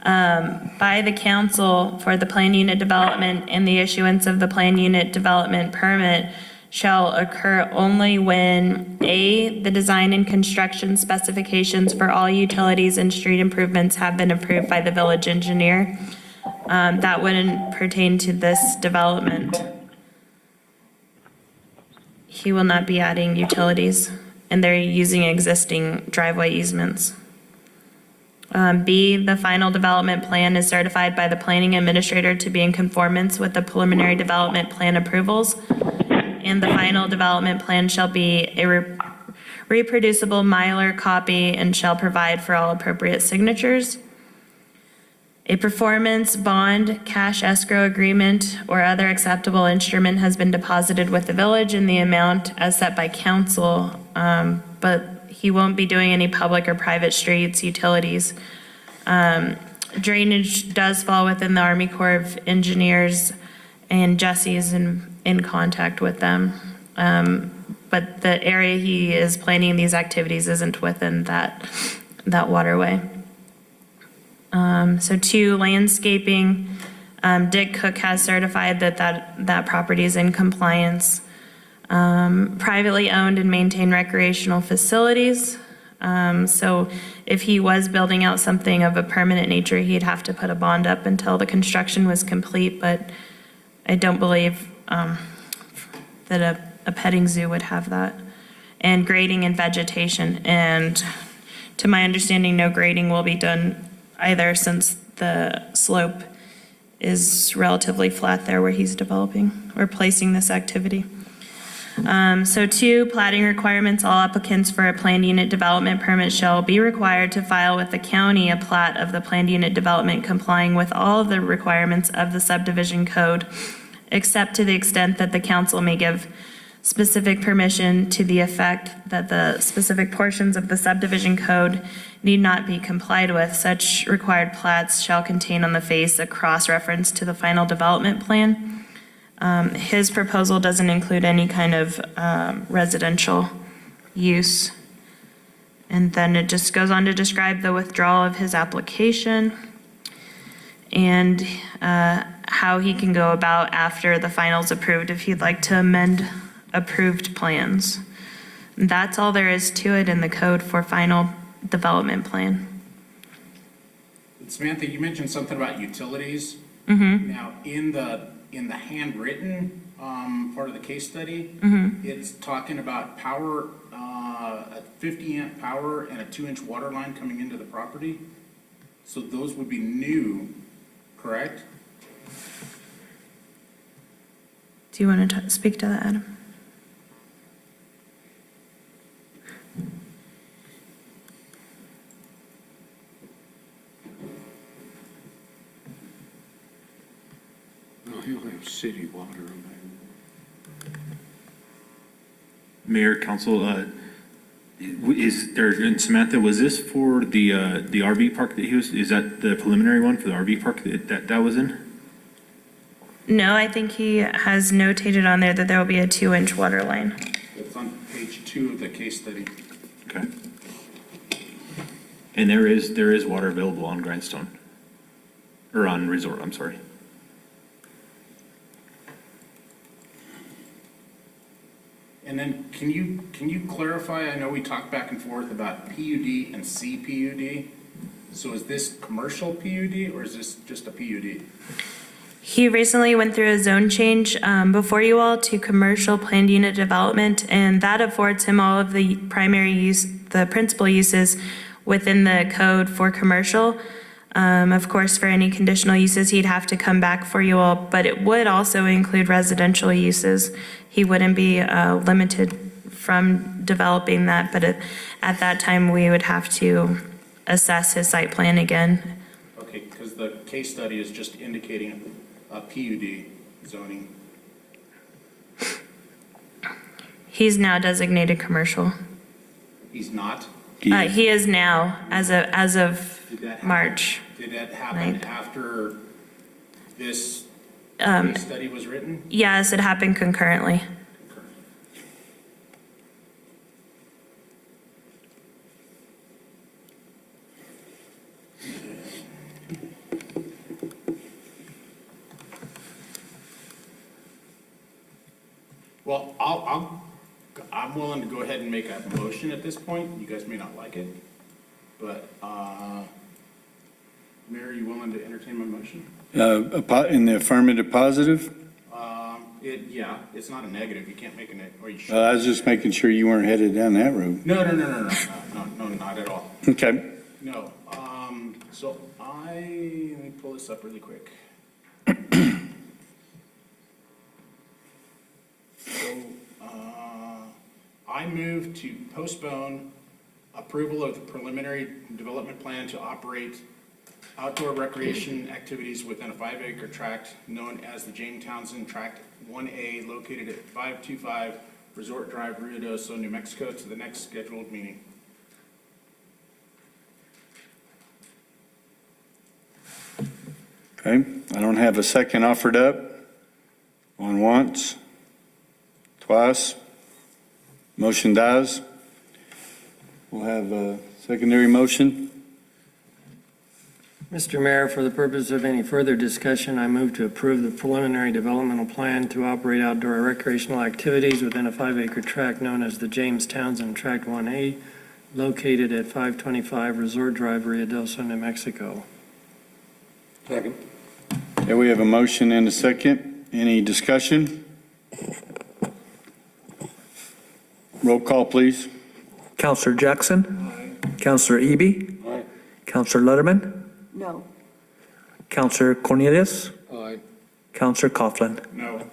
[SPEAKER 8] by the council for the plan unit development and the issuance of the plan unit development permit shall occur only when A, the design and construction specifications for all utilities and street improvements have been approved by the village engineer. That wouldn't pertain to this development. He will not be adding utilities, and they're using existing driveway easements. B, the final development plan is certified by the planning administrator to be in conformance with the preliminary development plan approvals, and the final development plan shall be a reproducible Mylar copy and shall provide for all appropriate signatures. A performance bond, cash escrow agreement, or other acceptable instrument has been deposited with the village in the amount as set by council, but he won't be doing any public or private streets, utilities. Drainage does fall within the Army Corps of Engineers, and Jesse is in contact with them. But the area he is planning these activities isn't within that waterway. So 2, landscaping. Dick Cook has certified that property is in compliance. Privately owned and maintained recreational facilities. So if he was building out something of a permanent nature, he'd have to put a bond up until the construction was complete, but I don't believe that a petting zoo would have that. And grading and vegetation. And to my understanding, no grading will be done either, since the slope is relatively flat there where he's developing or placing this activity. So 2, plating requirements. All applicants for a planned unit development permit shall be required to file with the county a plat of the planned unit development complying with all of the requirements of the subdivision code, except to the extent that the council may give specific permission to the effect that the specific portions of the subdivision code need not be complied with. Such required plats shall contain on the face a cross-reference to the final development plan. His proposal doesn't include any kind of residential use. And then it just goes on to describe the withdrawal of his application and how he can go about after the final's approved if he'd like to amend approved plans. That's all there is to it in the code for final development plan.
[SPEAKER 7] Samantha, you mentioned something about utilities. Now, in the handwritten part of the case study, it's talking about power, a 50 amp power and a 2-inch water line coming into the property. So those would be new, correct?
[SPEAKER 8] Do you want to speak to that, Adam?
[SPEAKER 11] No, he'll have city water in
[SPEAKER 12] Mayor, council, is there, and Samantha, was this for the RV park that is that the preliminary one for the RV park that was in?
[SPEAKER 8] No, I think he has notated on there that there will be a 2-inch water line.
[SPEAKER 7] It's on page 2 of the case study.
[SPEAKER 12] Okay. And there is water available on Grindstone, or on Resort, I'm sorry.
[SPEAKER 7] And then can you clarify, I know we talked back and forth about PUD and CPUD. So is this commercial PUD or is this just a PUD?
[SPEAKER 8] He recently went through a zone change before you all to commercial planned unit development, and that affords him all of the primary use, the principal uses within the code for commercial. Of course, for any conditional uses, he'd have to come back for you all, but it would also include residential uses. He wouldn't be limited from developing that, but at that time, we would have to assess his site plan again.
[SPEAKER 7] Okay, because the case study is just indicating a PUD zoning.
[SPEAKER 8] He's now designated commercial.
[SPEAKER 7] He's not?
[SPEAKER 8] He is now, as of
[SPEAKER 7] Did that happen-
[SPEAKER 8] March.
[SPEAKER 7] Did that happen
[SPEAKER 8] 9th.
[SPEAKER 7] after this case study was written?
[SPEAKER 8] Yes, it happened concurrently.
[SPEAKER 7] Well, I'm willing to go ahead and make a motion at this point. You guys may not like it, but, Mayor, you willing to entertain my motion?
[SPEAKER 1] In the affirmative positive?
[SPEAKER 7] Yeah, it's not a negative. You can't make a negative, or you should.
[SPEAKER 1] I was just making sure you weren't headed down that road.
[SPEAKER 7] No, not at all.
[SPEAKER 1] Okay.
[SPEAKER 7] No, so let me pull this up really quick. So, I move to postpone approval of the preliminary development plan to operate outdoor recreation activities within a 5-acre tract known as the James Townsend Tract 1A, located at 525 Resort Drive, Ruidoso, New Mexico, to the next scheduled meeting.
[SPEAKER 1] Okay, I don't have a second offered up. On once, twice, motion dies. We'll have a secondary motion.
[SPEAKER 4] Mr. Mayor, for the purpose of any further discussion, I move to approve the preliminary developmental plan to operate outdoor recreational activities within a 5-acre tract known as the James Townsend Tract 1A, located at 525 Resort Drive, Ruidoso, New Mexico.
[SPEAKER 5] Second.
[SPEAKER 1] Okay, we have a motion and a second. Any discussion? Roll call, please.
[SPEAKER 2] Counselor Jackson? Counselor Eby?
[SPEAKER 5] Aye.
[SPEAKER 2] Counselor Letterman?
[SPEAKER 6] No.
[SPEAKER 2] Counselor Cornelius?
[SPEAKER 11] Aye.
[SPEAKER 2] Counselor Coughlin?
[SPEAKER 7] No.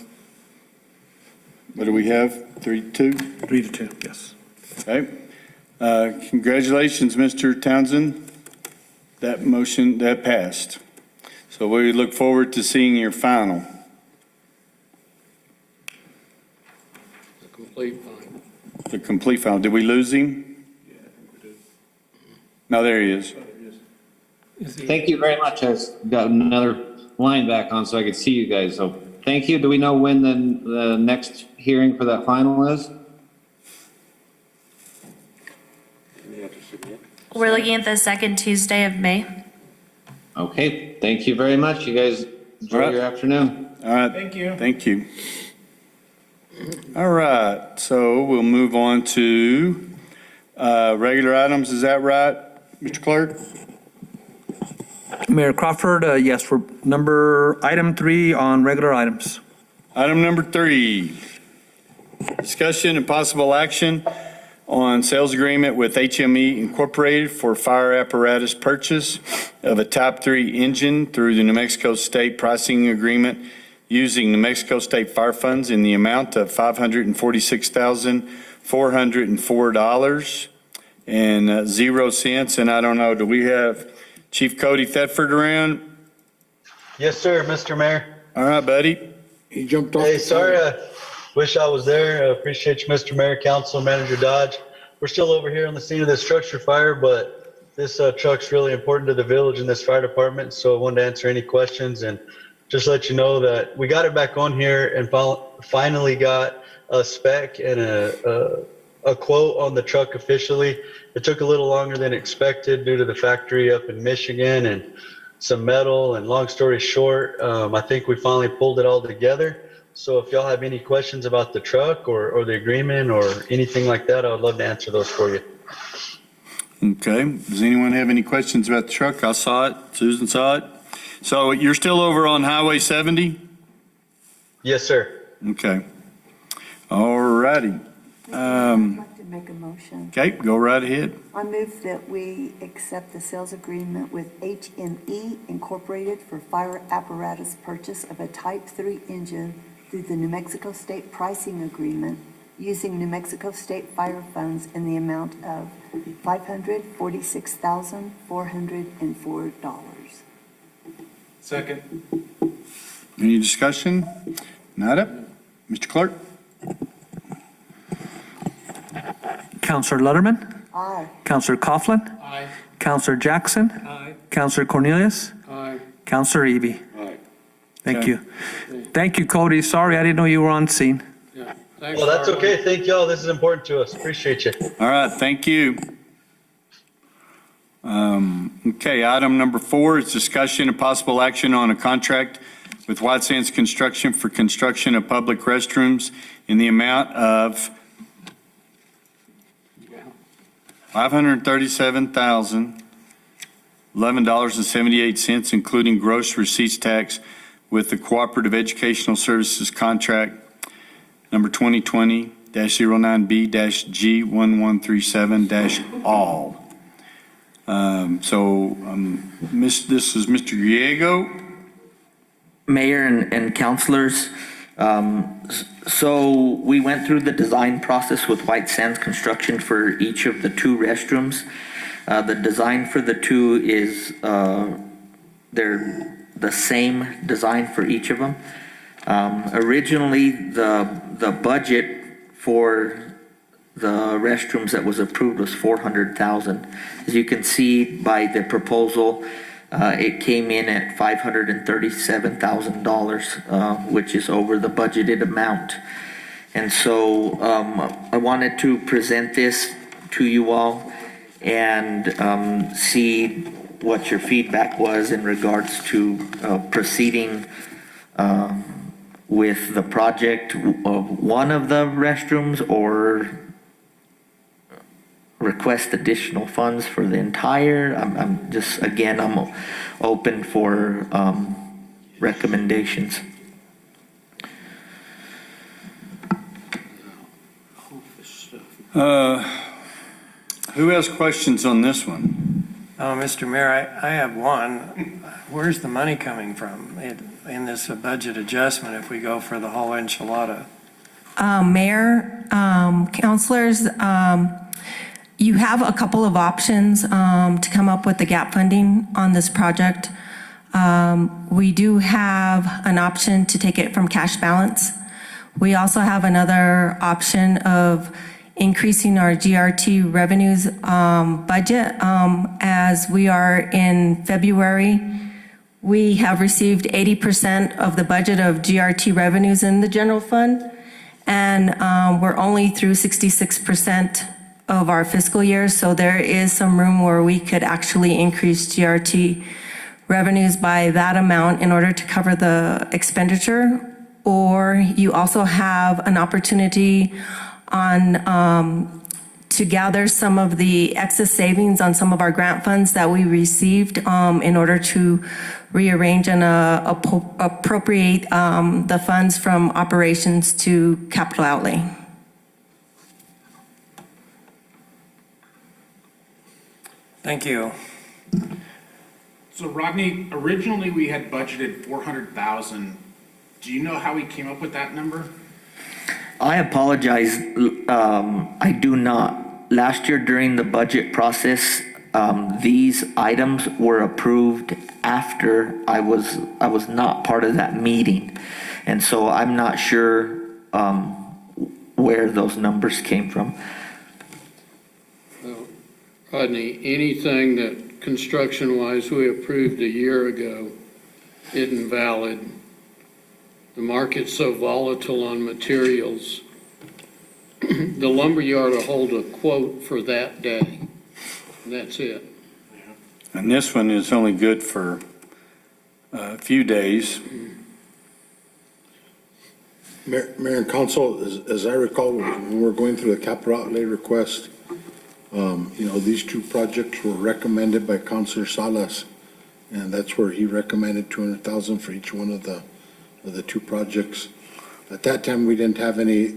[SPEAKER 1] What do we have? 3-2?
[SPEAKER 2] 3-2, yes.
[SPEAKER 1] Okay. Congratulations, Mr. Townsend. That motion, that passed. So we look forward to seeing your final.
[SPEAKER 11] The complete fine.
[SPEAKER 1] The complete final. Did we lose him?
[SPEAKER 7] Yeah, I think we did.
[SPEAKER 1] No, there he is.
[SPEAKER 7] Oh, there it is.
[SPEAKER 9] Thank you very much. I just got another line back on so I could see you guys. So thank you. Do we know when the next hearing for that final is?
[SPEAKER 5] You have to submit.
[SPEAKER 8] We're looking at the second Tuesday of May.
[SPEAKER 9] Okay, thank you very much. You guys enjoy
[SPEAKER 1] All right.
[SPEAKER 9] your afternoon.
[SPEAKER 1] All right.
[SPEAKER 7] Thank you.
[SPEAKER 1] Thank you. All right, so we'll move on to regular items. Is that right, Mr. Clerk?
[SPEAKER 2] Mayor Crawford, yes, for item 3 on regular items.
[SPEAKER 1] Item number 3, discussion and possible action on sales agreement with HME Incorporated for fire apparatus purchase of a Type 3 engine through the New Mexico State pricing agreement using New Mexico State fire funds in the amount of $546,404 and 0 cents. And I don't know, do we have Chief Cody Thetford around?
[SPEAKER 13] Yes, sir, Mr. Mayor.
[SPEAKER 1] All right, buddy.
[SPEAKER 10] He jumped off.
[SPEAKER 13] Hey,
[SPEAKER 10] the
[SPEAKER 13] sorry,
[SPEAKER 10] side.
[SPEAKER 13] wish I was there. Appreciate you, Mr. Mayor, Council Manager Dodge. We're still over here on the scene of this structure fire, but this truck's really important to the village and this fire department, so I wanted to answer any questions and just let you know that we got it back on here and finally got a spec and a quote on the truck officially. It took a little longer than expected due to the factory up in Michigan and some metal, and long story short, I think we finally pulled it all together. So if y'all have any questions about the truck or the agreement or anything like that, I would love to answer those for you.
[SPEAKER 1] Okay. Does anyone have any questions about the truck? I saw it. Susan saw it. So you're still over on Highway 70?
[SPEAKER 13] Yes, sir.
[SPEAKER 1] Okay. All righty.
[SPEAKER 6] I'd like to make a motion.
[SPEAKER 1] Okay, go right ahead.
[SPEAKER 6] I move that we accept the sales agreement with HME Incorporated for fire apparatus purchase of a Type 3 engine through the New Mexico State pricing agreement using New Mexico State fire funds in the amount of $546,404.
[SPEAKER 7] Second.
[SPEAKER 1] Any discussion? Nada? Mr. Clerk?
[SPEAKER 2] Counselor Letterman?
[SPEAKER 6] Aye.
[SPEAKER 2] Counselor Coughlin?
[SPEAKER 7] Aye.
[SPEAKER 2] Counselor Jackson?
[SPEAKER 4] Aye.
[SPEAKER 2] Counselor Cornelius?
[SPEAKER 11] Aye.
[SPEAKER 2] Counselor Eby?
[SPEAKER 5] Aye.
[SPEAKER 2] Thank
[SPEAKER 1] Okay.
[SPEAKER 2] you. Thank you, Cody. Sorry, I didn't know you were on scene.
[SPEAKER 11] Yeah. Thanks,
[SPEAKER 13] Well, that's
[SPEAKER 11] Darwin.
[SPEAKER 13] okay. Thank y'all. This is important to us. Appreciate you.
[SPEAKER 1] All right, thank you. Okay, item number 4 is discussion and possible action on a contract with White Sands Construction for construction of public restrooms in the amount of $537,011.78, including gross receipts tax, with the Cooperative Educational Services Contract number 2020-09B-G1137-all. This is Mr. Griego.
[SPEAKER 14] Mayor and councilors, so we went through the design process with White Sands Construction for each of the two restrooms. The design for the two is, they're the same design for each of them. Originally, the budget for the restrooms that was approved was $400,000. As you can see by the proposal, it came in at $537,000, which is over the budgeted amount. And so I wanted to present this to you all and see what your feedback was in regards to proceeding with the project of one of the restrooms or request additional funds for the entire. I'm just, again, I'm open for recommendations.
[SPEAKER 1] Who has questions on this one?
[SPEAKER 4] Oh, Mr. Mayor, I have one. Where's the money coming from in this budget adjustment if we go for the whole enchilada?
[SPEAKER 15] Mayor, councilors, you have a couple of options to come up with the gap funding on this project. We do have an option to take it from cash balance. We also have another option of increasing our GRT revenues budget. As we are in February, we have received 80% of the budget of GRT revenues in the general fund, and we're only through 66% of our fiscal year, so there is some room where we could actually increase GRT revenues by that amount in order to cover the expenditure. Or you also have an opportunity on to gather some of the excess savings on some of our grant funds that we received in order to rearrange and appropriate the funds from operations to capital outlay.
[SPEAKER 4] Thank you.
[SPEAKER 7] So Rodney, originally we had budgeted 400,000. Do you know how we came up with that number?
[SPEAKER 14] I apologize, I do not. Last year during the budget process, these items were approved after I was not part of that meeting. And so I'm not sure where those numbers came from.
[SPEAKER 11] Rodney, anything that construction-wise we approved a year ago isn't valid. The market's so volatile on materials. The lumberyard will hold a quote for that day. And that's it.
[SPEAKER 1] And this one is only good for a few days.
[SPEAKER 10] Mayor and Council, as I recall, when we're going through the capital outlay request, these two projects were recommended by Councilor Salas, and that's where he recommended 200,000 for each one of the two projects. At that time, we didn't have any,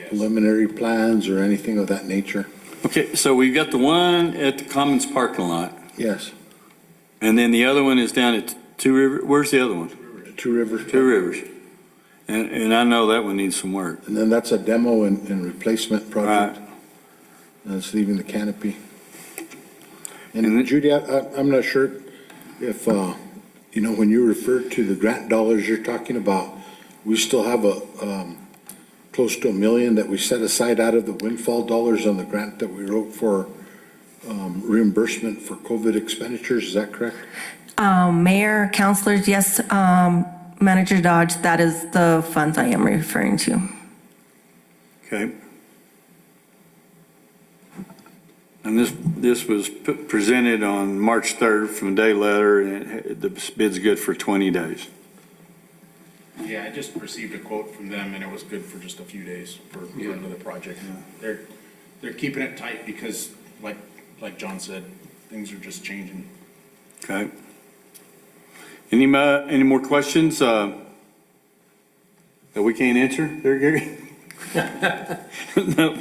[SPEAKER 10] preliminary plans or anything of that nature.
[SPEAKER 1] Okay, so we've got the one at the Commons parking lot,
[SPEAKER 10] Yes,
[SPEAKER 1] and then the other one is down at Two Rivers. Where's the other one?
[SPEAKER 10] Two Rivers.
[SPEAKER 1] Two Rivers. And I know that one needs some work.
[SPEAKER 10] And then that's a demo and replacement project.
[SPEAKER 1] Right.
[SPEAKER 10] And it's leaving the canopy. And Judy, I'm not sure if, when you refer to the grant dollars you're talking about, we still have close to $1 million that we set aside out of the windfall dollars on the grant that we wrote for reimbursement for COVID expenditures. Is that correct?
[SPEAKER 15] Mayor, councilors, yes, Manager Dodge, that is the funds I am referring to.
[SPEAKER 1] Okay. And this was presented on March 3rd from a day letter, and the bid's good for 20 days.
[SPEAKER 7] Yeah, I just received a quote from them and it was good for just a few days for another project. They're keeping it tight because like John said, things are just changing.
[SPEAKER 1] Okay. Any more questions that we can't answer there, Gary? No,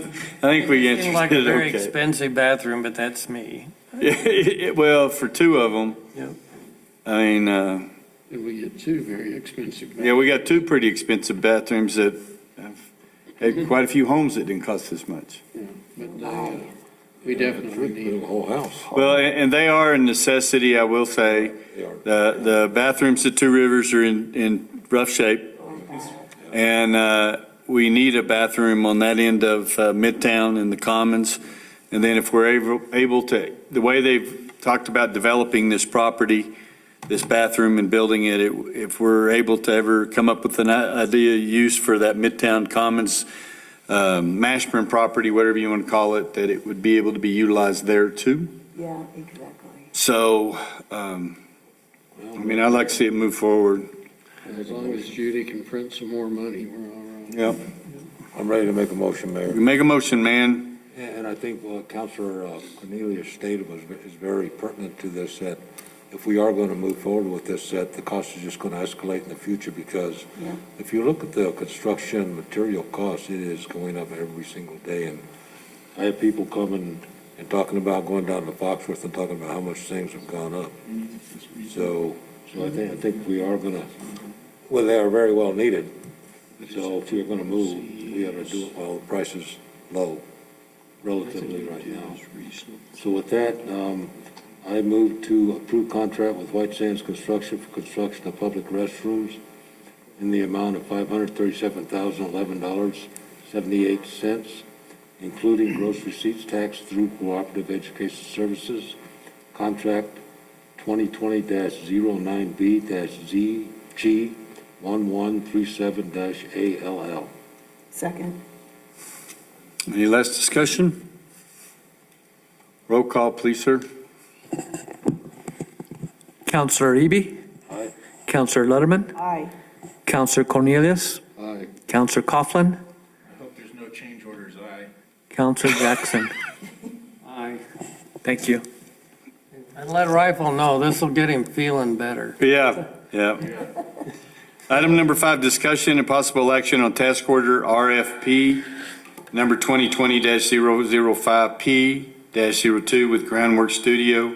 [SPEAKER 1] I think we answered
[SPEAKER 4] Seems like a
[SPEAKER 1] it
[SPEAKER 4] very
[SPEAKER 1] okay.
[SPEAKER 4] expensive bathroom, but that's me.
[SPEAKER 1] Well, for two of them,
[SPEAKER 4] Yep.
[SPEAKER 1] I mean,
[SPEAKER 11] And we get two very expensive.
[SPEAKER 1] yeah, we got two pretty expensive bathrooms that have had quite a few homes that didn't cost this much.
[SPEAKER 11] But we definitely need.
[SPEAKER 5] The whole house.
[SPEAKER 1] Well, and they are a necessity, I will say. The bathrooms at Two Rivers are in rough shape. And we need a bathroom on that end of Midtown and the Commons. And then if we're able to, the way they've talked about developing this property, this bathroom and building it, if we're able to ever come up with an idea use for that Midtown Commons Mashburn property, whatever you want to call it, that it would be able to be utilized there too.
[SPEAKER 6] Yeah, exactly.
[SPEAKER 1] So, I mean, I'd like to see it move forward.
[SPEAKER 11] As long as Judy can print some more money, we're all right.
[SPEAKER 1] Yep.
[SPEAKER 5] I'm ready to make a motion, Mayor.
[SPEAKER 1] You make a motion, man.
[SPEAKER 5] And I think what Councilor Cornelius stated is very pertinent to this, that if we are going to move forward with this, that the cost is just going to escalate in the future, because if you look at the construction material costs, it is going up every single day. And I have people coming and talking about going down to Foxworth and talking about how much things have gone up. So I think we are going to, well, they are very well needed. So if you're going to move, we ought to do it while the price is low, relatively right now. So with that, I move to approve contract with White Sands Construction for construction of public restrooms in the amount of $537,011.78, including gross receipts tax through Cooperative Education Services, contract 2020-09B-ZG 1137-ALL.
[SPEAKER 6] Second.
[SPEAKER 1] Any last discussion? Roll call, please, sir.
[SPEAKER 2] Counselor Eby?
[SPEAKER 5] Aye.
[SPEAKER 2] Counselor Letterman?
[SPEAKER 6] Aye.
[SPEAKER 2] Counselor Cornelius?
[SPEAKER 11] Aye.
[SPEAKER 2] Counselor Coughlin?
[SPEAKER 7] I hope there's no change orders, aye.
[SPEAKER 2] Counselor Jackson?
[SPEAKER 11] Aye.
[SPEAKER 2] Thank you.
[SPEAKER 4] And let Rifle know, this will get him feeling better.
[SPEAKER 1] Yeah. Item number 5, discussion and possible action on task order RFP number 2020-005P-02 with Groundwork Studio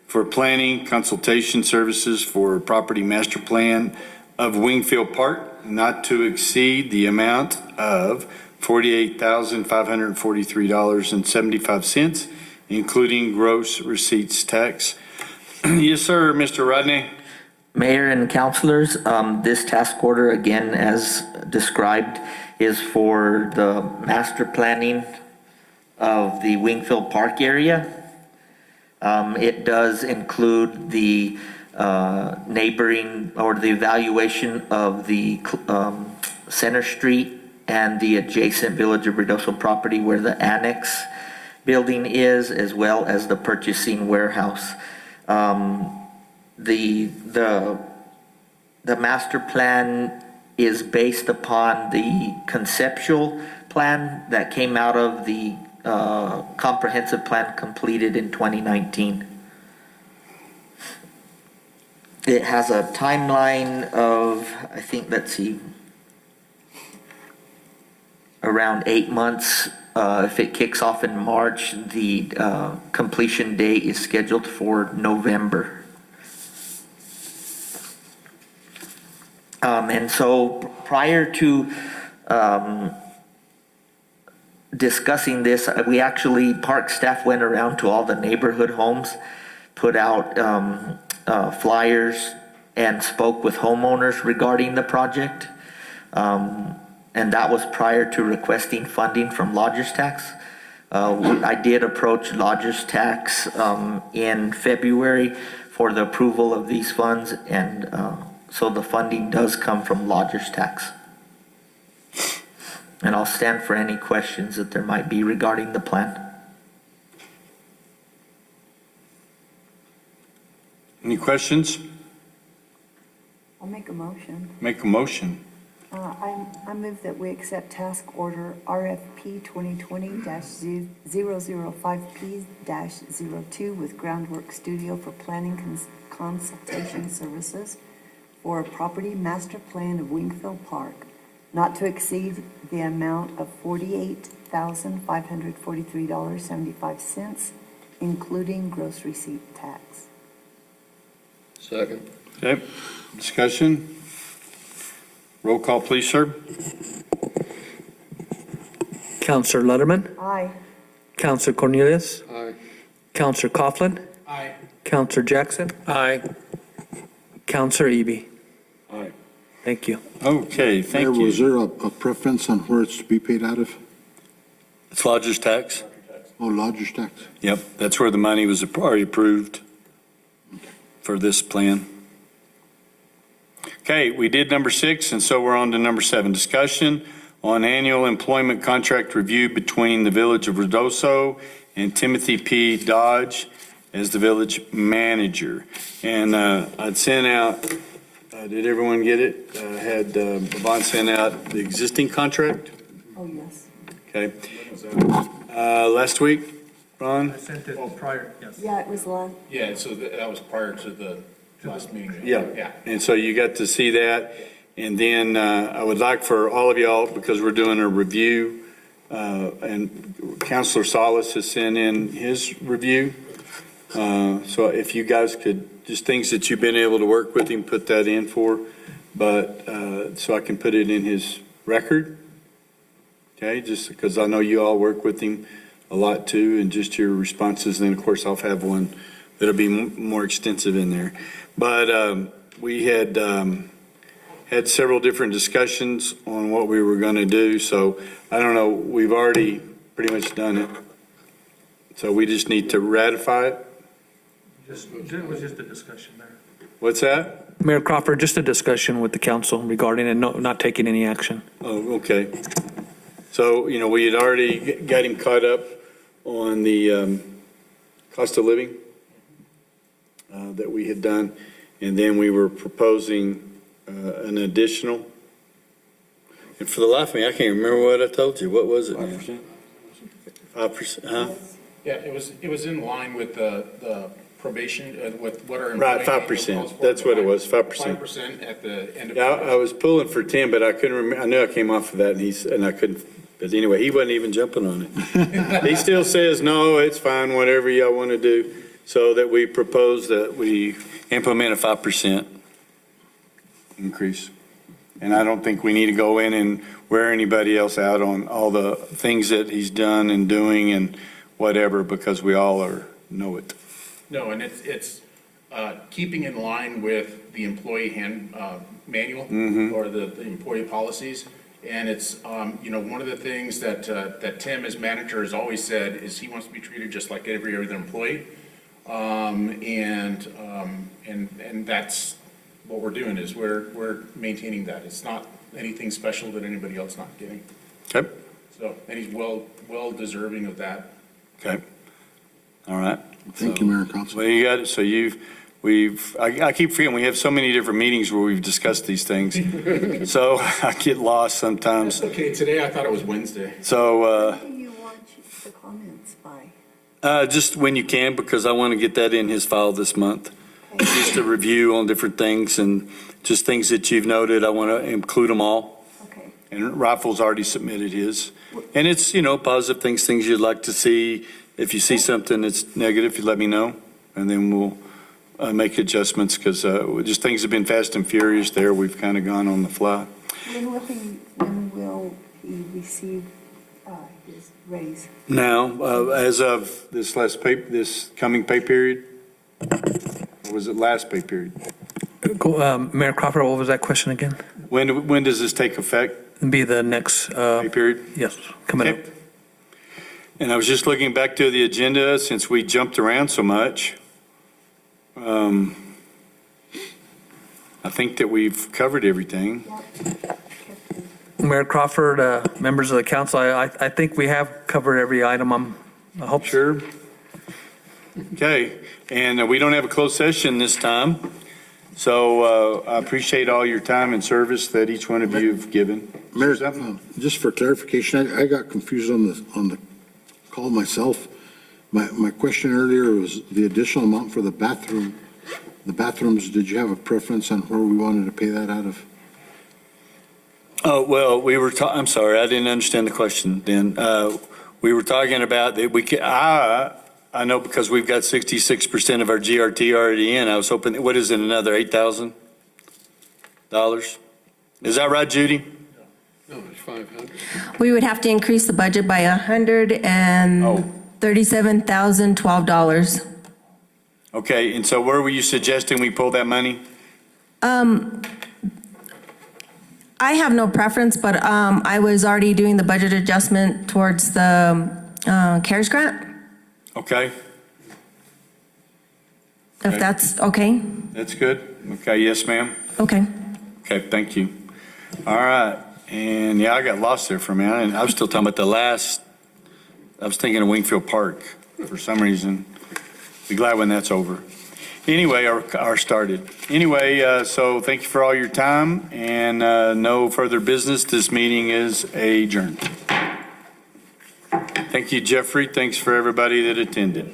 [SPEAKER 1] for planning consultation services for property master plan of Wingfield Park, not to exceed the amount of $48,543.75, including gross receipts tax. Yes, sir, Mr. Rodney.
[SPEAKER 14] Mayor and councilors, this task order, again, as described, is for the master planning of the Wingfield Park area. It does include the neighboring, or the evaluation of the Center Street and the adjacent Village of Ruidoso property where the annex building is, as well as the purchasing warehouse. The master plan is based upon the conceptual plan that came out of the comprehensive plan completed in 2019. It has a timeline of, I think, let's see, around 8 months. If it kicks off in March, the completion date is scheduled for November. And so prior to discussing this, we actually, park staff went around to all the neighborhood homes, put out flyers, and spoke with homeowners regarding the project. And that was prior to requesting funding from lodger's tax. I did approach lodger's tax in February for the approval of these funds, and so the funding does come from lodger's tax. And I'll stand for any questions that there might be regarding the plan.
[SPEAKER 1] Any questions?
[SPEAKER 6] I'll make a motion.
[SPEAKER 1] Make a motion.
[SPEAKER 6] I move that we accept task order RFP 2020-005P-02 with Groundwork Studio for planning consultation services for a property master plan of Wingfield Park, not to exceed the amount of $48,543.75, including gross receipt tax.
[SPEAKER 11] Second.
[SPEAKER 1] Okay, discussion? Roll call, please, sir.
[SPEAKER 2] Counselor Letterman,
[SPEAKER 6] Aye.
[SPEAKER 2] Counselor Cornelius,
[SPEAKER 11] Aye.
[SPEAKER 2] Counselor Coughlin,
[SPEAKER 7] Aye.
[SPEAKER 2] Counselor Jackson,
[SPEAKER 11] Aye.
[SPEAKER 2] Counselor Eby.
[SPEAKER 5] Aye.
[SPEAKER 2] Thank you.
[SPEAKER 1] Okay, thank
[SPEAKER 10] Mayor, was
[SPEAKER 1] you.
[SPEAKER 10] there a preference on where it's to be paid out of?
[SPEAKER 1] It's lodger's tax.
[SPEAKER 10] Oh, lodger's tax.
[SPEAKER 1] Yep, that's where the money was already approved for this plan. Okay, we did number 6, and so we're on to number 7. Discussion on annual employment contract review between the Village of Ruidoso and Timothy P. Dodge as the village manager. And I'd sent out, did everyone get it? Had Yvonne sent out the existing contract?
[SPEAKER 6] Oh, yes.
[SPEAKER 1] Okay. Last week, Ron?
[SPEAKER 2] I sent it prior, yes.
[SPEAKER 6] Yeah, it was long.
[SPEAKER 7] Yeah, so that was prior to the last meeting.
[SPEAKER 1] Yeah, and so you got to see that. And then I would like for all of y'all, because we're doing a review, and Counselor Salas has sent in his review. So if you guys could, just things that you've been able to work with him, put that in for, but, so I can put it in his record. Okay, just because I know you all work with him a lot too, and just your responses. And of course, I'll have one that'll be more extensive in there. But we had had several different discussions on what we were going to do. So I don't know, we've already pretty much done it. So we just need to ratify it.
[SPEAKER 2] It was just a discussion there.
[SPEAKER 1] What's that?
[SPEAKER 2] Mayor Crawford, just a discussion with the council regarding it, not taking any action.
[SPEAKER 1] Oh, okay. So, you know, we had already got him caught up on the cost of living that we had done. And then we were proposing an additional. And for the life of me, I can't remember what I told you. What was it?
[SPEAKER 5] 5%?
[SPEAKER 1] 5%, huh?
[SPEAKER 7] Yeah, it was in line with the probation, with what our.
[SPEAKER 1] Right,
[SPEAKER 7] employee
[SPEAKER 1] 5%.
[SPEAKER 7] manual calls for.
[SPEAKER 1] That's what it was, 5%.
[SPEAKER 7] 5% at the end of.
[SPEAKER 1] Yeah, I was pulling for 10, but I couldn't remember. I knew I came off of that and I couldn't. But anyway, he wasn't even jumping on it. He still says, no, it's fine, whatever y'all want to do. So that we propose that we implement a 5% increase. And I don't think we need to go in and wear anybody else out on all the things that he's done and doing and whatever, because we all know it.
[SPEAKER 7] No, and it's keeping in line with the employee manual or the employee policies. And it's, you know, one of the things that Tim, as manager, has always said is he wants to be treated just like every other employee. And that's what we're doing, is we're maintaining that. It's not anything special that anybody else not getting.
[SPEAKER 1] Okay.
[SPEAKER 7] So, and he's well deserving of that.
[SPEAKER 1] Okay. All right.
[SPEAKER 10] Thank you, Mayor and Council.
[SPEAKER 1] Well, you got it. So I keep forgetting, we have so many different meetings where we've discussed these things. So I get lost sometimes.
[SPEAKER 7] That's okay. Today I thought it was Wednesday.
[SPEAKER 1] So,
[SPEAKER 6] When do you want the comments by?
[SPEAKER 1] just when you can, because I want to get that in his file this month.
[SPEAKER 6] Okay.
[SPEAKER 1] Just a review on different things and just things that you've noted. I want to include them all.
[SPEAKER 6] Okay.
[SPEAKER 1] And Rifle's already submitted his. And it's, you know, positive things you'd like to see. If you see something that's negative, you let me know. And then we'll make adjustments, because just things have been fast and furious there. We've kind of gone on the fly.
[SPEAKER 6] When will he receive his raise?
[SPEAKER 1] Now, as of this coming pay period, or was it last pay period?
[SPEAKER 2] Mayor Crawford, what was that question again?
[SPEAKER 1] When does this take effect?
[SPEAKER 2] Be the next,
[SPEAKER 1] Pay period?
[SPEAKER 2] yes, coming up.
[SPEAKER 1] Okay. And I was just looking back to the agenda, since we jumped around so much. I think that we've covered everything.
[SPEAKER 2] Mayor Crawford, members of the council, I think we have covered every item. I hope.
[SPEAKER 1] Sure. Okay, and we don't have a closed session this time, so I appreciate all your time and service that each one of you have given.
[SPEAKER 10] Mayor, just for clarification, I got confused on the call myself. My question earlier was the additional amount for the bathroom. The bathrooms, did you have a preference on where we wanted to pay that out of?
[SPEAKER 1] Oh, well, I'm sorry, I didn't understand the question then. We were talking about that I know because we've got 66% of our GRT already in. I was hoping, what is it, another $8,000? Is that right, Judy?
[SPEAKER 11] No, it's 500.
[SPEAKER 15] We would have to increase the budget by $137,012.
[SPEAKER 1] Okay, and so where were you suggesting we pull that money?
[SPEAKER 15] I have no preference, but I was already doing the budget adjustment towards the CARES grant,
[SPEAKER 1] Okay,
[SPEAKER 15] if that's okay.
[SPEAKER 1] that's good. Okay, yes, ma'am.
[SPEAKER 15] Okay.
[SPEAKER 1] Okay, thank you. All right, and yeah, I got lost there for a minute, and I was still talking about I was thinking of Wingfield Park for some reason. Be glad when that's over. Anyway, or started. Anyway, so thank you for all your time, and no further business. This meeting is adjourned. Thank you, Jeffrey. Thanks for everybody that attended.